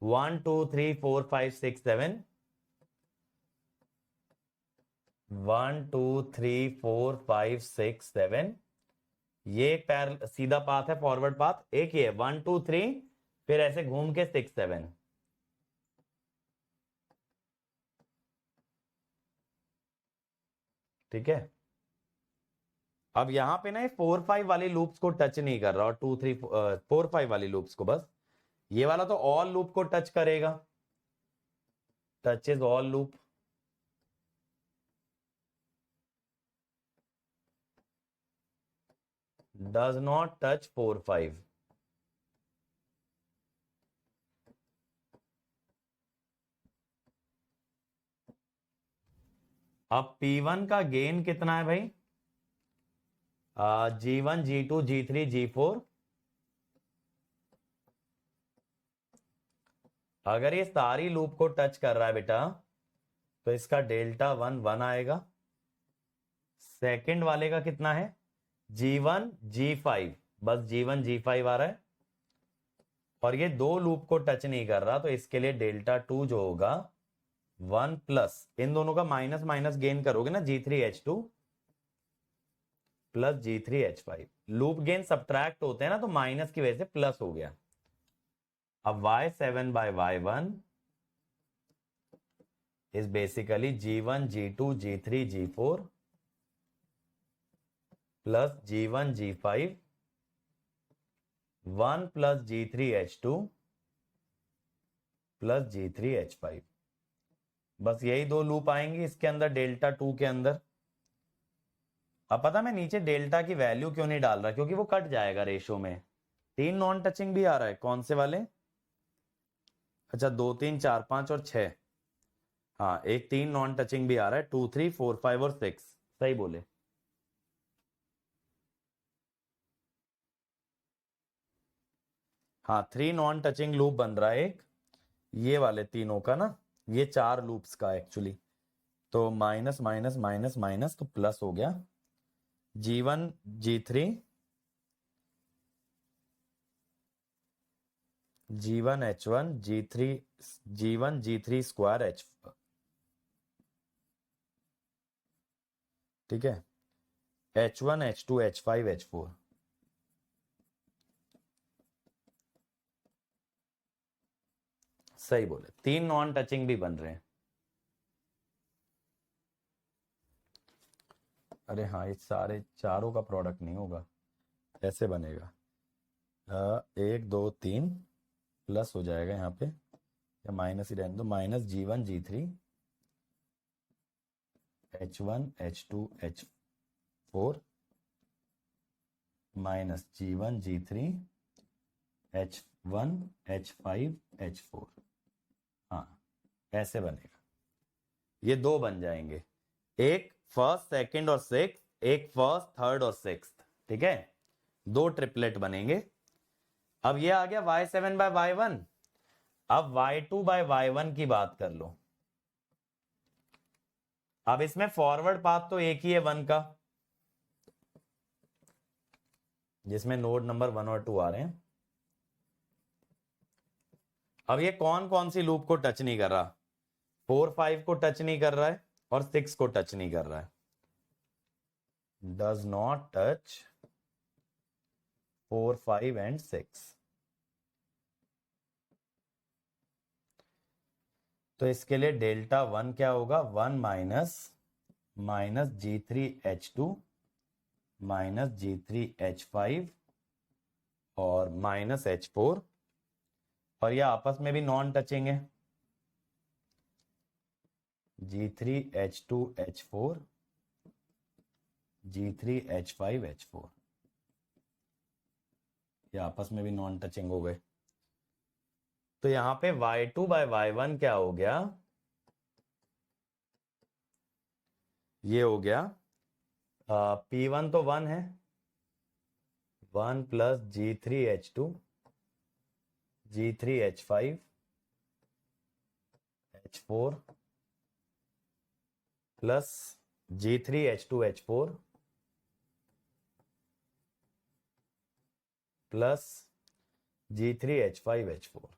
1 2 3 4 5 6 7, 1 2 3 4 5 6 7, ये एक सीधा पाथ है, फॉरवर्ड पाथ। एक ये 1 2 3, फिर ऐसे घूम के 6 7, ठीक है। अब यहां पे ना ये 4 5 वाली लूप्स को टच नहीं कर रहा, और 2 3 4 5 वाली लूप्स को, बस ये वाला तो ऑल लूप को टच करेगा, touches all loop. Does not touch 4 5। अब P1 का गेन कितना है भाई, G1 G2 G3 G4। अगर ये सारी लूप को टच कर रहा है बेटा तो इसका डेल्टा 1 1 आएगा। सेकंड वाले का कितना है, G1 G5, बस G1 G5 आ रहा है, और ये दो लूप को टच नहीं कर रहा, तो इसके लिए डेल्टा 2 जो होगा 1 प्लस, इन दोनों का माइनस माइनस गेन करोगे ना, G3 H2 plus G3 H5, loop gain subtract होते हैं ना, तो माइनस की वजह से प्लस हो गया। अब y7 by y1 is basically G1 G2 G3 G4 plus G1 G5 1 plus G3 H2 plus G3 H5। बस यही दो लूप आएंगे इसके अंदर, डेल्टा 2 के अंदर। अब पता मैं नीचे डेल्टा की वैल्यू क्यों नहीं डाल रहा, क्योंकि वो कट जाएगा रेशो में। 3 नॉन टचिंग भी आ रहा है, कौन से वाले, अच्छा 2 3 4 5 और 6, हाँ एक 3 नॉन टचिंग भी आ रहा है, 2 3 4 5 और 6, सही बोले। हाँ 3 नॉन टचिंग लूप बन रहा है एक, ये वाले तीनों का ना, ये 4 लूप्स का एक्चुअली। तो माइनस माइनस माइनस माइनस तो प्लस हो गया, G1 G3 G1 H1 G3 G1 G3 square H, ठीक है, H1 H2 H5 H4। सही बोले, 3 नॉन टचिंग भी बन रहे हैं। अरे हाँ, ये सारे चारों का प्रोडक्ट नहीं होगा, ऐसे बनेगा। 1 2 3 प्लस हो जाएगा यहाँ पे, या माइनस ही रहने दो, -G1 G3 H1 H2 H4 -G1 G3 H1 H5 H4। हाँ, ऐसे बनेगा। ये दो बन जाएंगे, एक फर्स्ट सेकंड और सिक्स, एक फर्स्ट थर्ड और सिक्स। ठीक है, दो ट्रिपलेट बनेंगे। अब ये आ गया y7/y1। अब y2/y1 की बात कर लो। अब इसमें फॉरवर्ड पाथ तो एक ही है 1 का, जिसमें नोड नंबर 1 और 2 आ रहे हैं। अब ये कौन कौन सी लूप को टच नहीं कर रहा? 4 5 को टच नहीं कर रहा है और 6 को टच नहीं कर रहा है। Does not touch 4 5 and 6। तो इसके लिए Δ1 क्या होगा? 1 -G3H2 -G3H5 और -H4, और ये आपस में भी नॉन टचिंग है। G3H2H4 G3H5H4, ये आपस में भी नॉन टचिंग हो गए। तो यहां पे y2/y1 क्या हो गया? ये हो गया P1 तो 1 है, 1 + G3H2 G3H5 H4 plus G3H2H4 plus G3H5H4।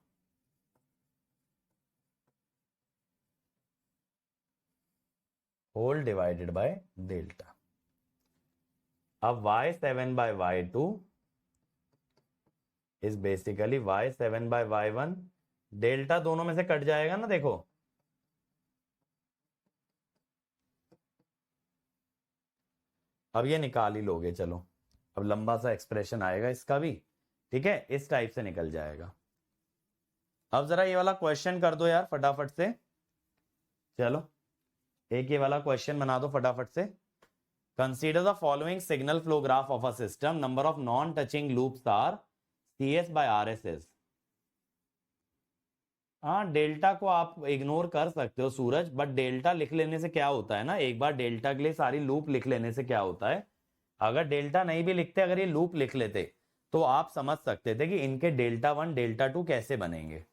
Whole divided by delta. अब y7/y2 is basically y7/y1। Delta दोनों में से कट जाएगा ना, देखो। अब ये निकाल ही लोगे, चलो। अब लंबा सा एक्सप्रेशन आएगा इसका भी, ठीक है, इस टाइप से निकल जाएगा। अब जरा ये वाला क्वेश्चन कर दो यार फटाफट से। चलो, एक ये वाला क्वेश्चन बना दो फटाफट से। Consider the following signal flow graph of a system, number of non touching loops are CS/RSS। हाँ, डेल्टा को आप इग्नोर कर सकते हो सूरज, बट डेल्टा लिख लेने से क्या होता है ना, एक बार डेल्टा के लिए सारी लूप लिख लेने से क्या होता है, अगर डेल्टा नहीं भी लिखते, अगर ये लूप लिख लेते, तो आप समझ सकते थे कि इनके Δ1 Δ2 कैसे बनेंगे।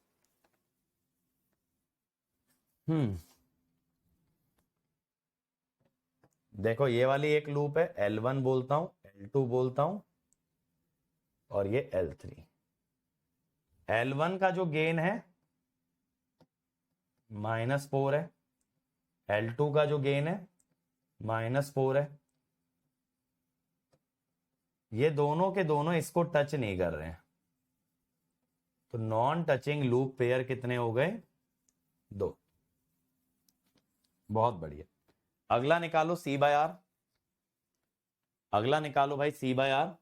देखो, ये वाली एक लूप है, L1 बोलता हूं, L2 बोलता हूं, और ये L3। L1 का जो गेन है -4 है, L2 का जो गेन है -4 है। ये दोनों के दोनों इसको टच नहीं कर रहे हैं, तो नॉन टचिंग लूप पेयर कितने हो गए? 2। बहुत बढ़िया। अगला निकालो C/R। अगला निकालो भाई C/R।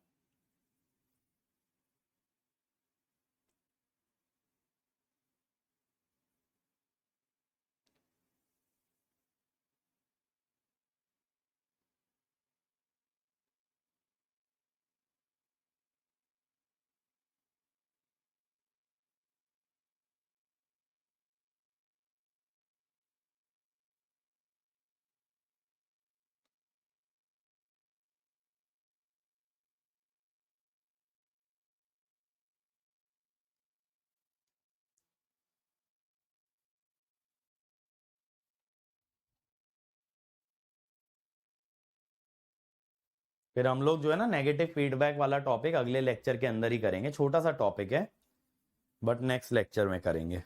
फिर हम लोग जो है ना नेगेटिव फीडबैक वाला टॉपिक अगले लेक्चर के अंदर ही करेंगे, छोटा सा टॉपिक है, बट नेक्स्ट लेक्चर में करेंगे।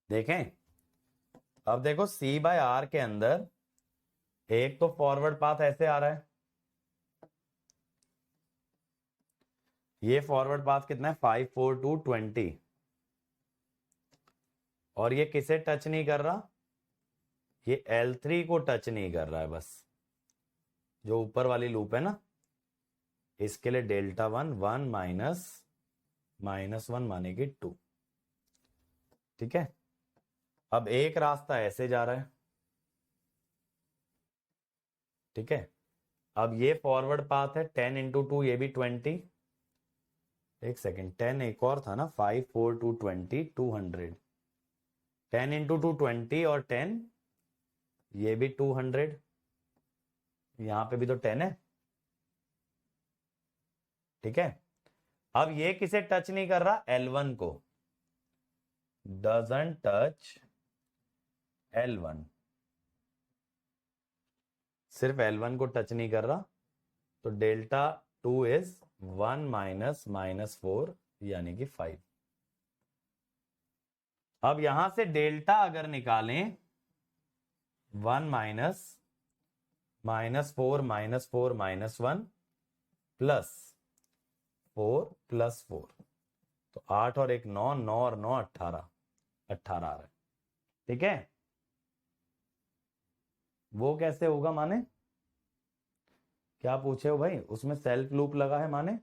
देखें, अब देखो सी बाय आर के अंदर एक तो फॉरवर्ड पाथ ऐसे आ रहा है, ये फॉरवर्ड पाथ कितना है 5 4 2 20, और ये किसे टच नहीं कर रहा, ये L3 को टच नहीं कर रहा है, बस जो ऊपर वाली लूप है ना, इसके लिए डेल्टा 1 1 माइनस 1 माने कि 2। ठीक है, अब एक रास्ता ऐसे जा रहा है। ठीक है, अब ये फॉरवर्ड पाथ है 10 इंटू 2, ये भी 20। एक सेकेंड, 10 एक और था ना, 5 4 2 20 200, 10 इंटू 2 20 और 10 ये भी 200, यहां पे भी तो 10 है। ठीक है, अब ये किसे टच नहीं कर रहा, L1 को, डजंट टच L1, सिर्फ L1 को टच नहीं कर रहा, तो डेल्टा 2 इज 1 माइनस 4 यानी कि 5। अब यहां से डेल्टा अगर निकालें 1 माइनस 4 माइनस 1 प्लस 4 तो 8 और 1 9, 9 और 9 18 18 आ रहा है। ठीक है, वो कैसे होगा माने, क्या पूछे हो भाई, उसमें सेल्फ लूप लगा है माने,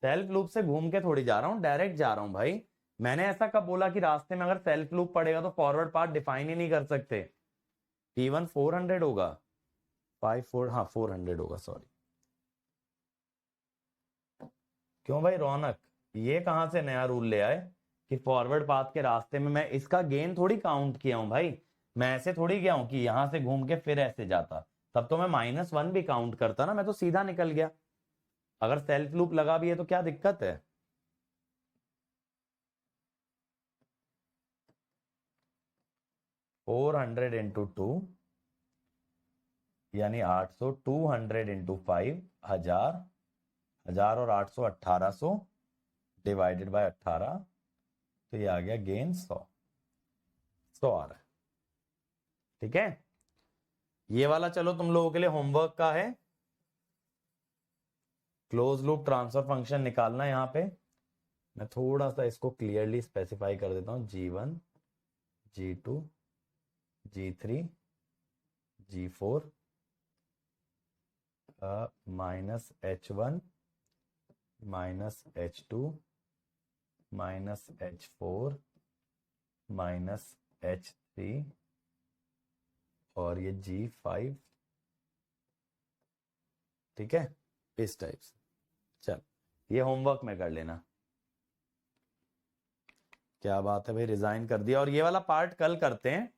सेल्फ लूप से घूम के थोड़ी जा रहा हूं, डायरेक्ट जा रहा हूं भाई। मैंने ऐसा कब बोला कि रास्ते में अगर सेल्फ लूप पड़ेगा तो फॉरवर्ड पाथ डिफाइन ही नहीं कर सकते। P1 400 होगा, 5 4, हाँ 400 होगा, सॉरी। क्यों भाई रौनक, ये कहां से नया रूल ले आए कि फॉरवर्ड पाथ के रास्ते में मैं इसका गेन थोड़ी काउंट किया हूं भाई, मैं ऐसे थोड़ी गया हूं कि यहां से घूम के फिर ऐसे जाता, तब तो मैं -1 भी काउंट करता ना, मैं तो सीधा निकल गया। अगर सेल्फ लूप लगा भी है तो क्या दिक्कत है। फोर 400 इंटू 2 यानी 800, 200 इंटू 5 1000, 1000 और 800 1800 डिवाइडेड बाय 18, तो ये आ गया गेन 100 आ रहा है। ठीक है, ये वाला चलो तुम लोगों के लिए होमवर्क का है, क्लोज लूप ट्रांसफर फंक्शन निकालना है। यहां पे मैं थोड़ा सा इसको क्लियरली स्पेसिफाई कर देता हूं, G1 G2 G3 G4 minus H1 minus H2 minus H4 minus H3 और ये G5। ठीक है, इस टाइप से। चल ये होमवर्क में कर लेना। क्या बात है भाई, रिजाइन कर दिया, और ये वाला पार्ट कल करते हैं।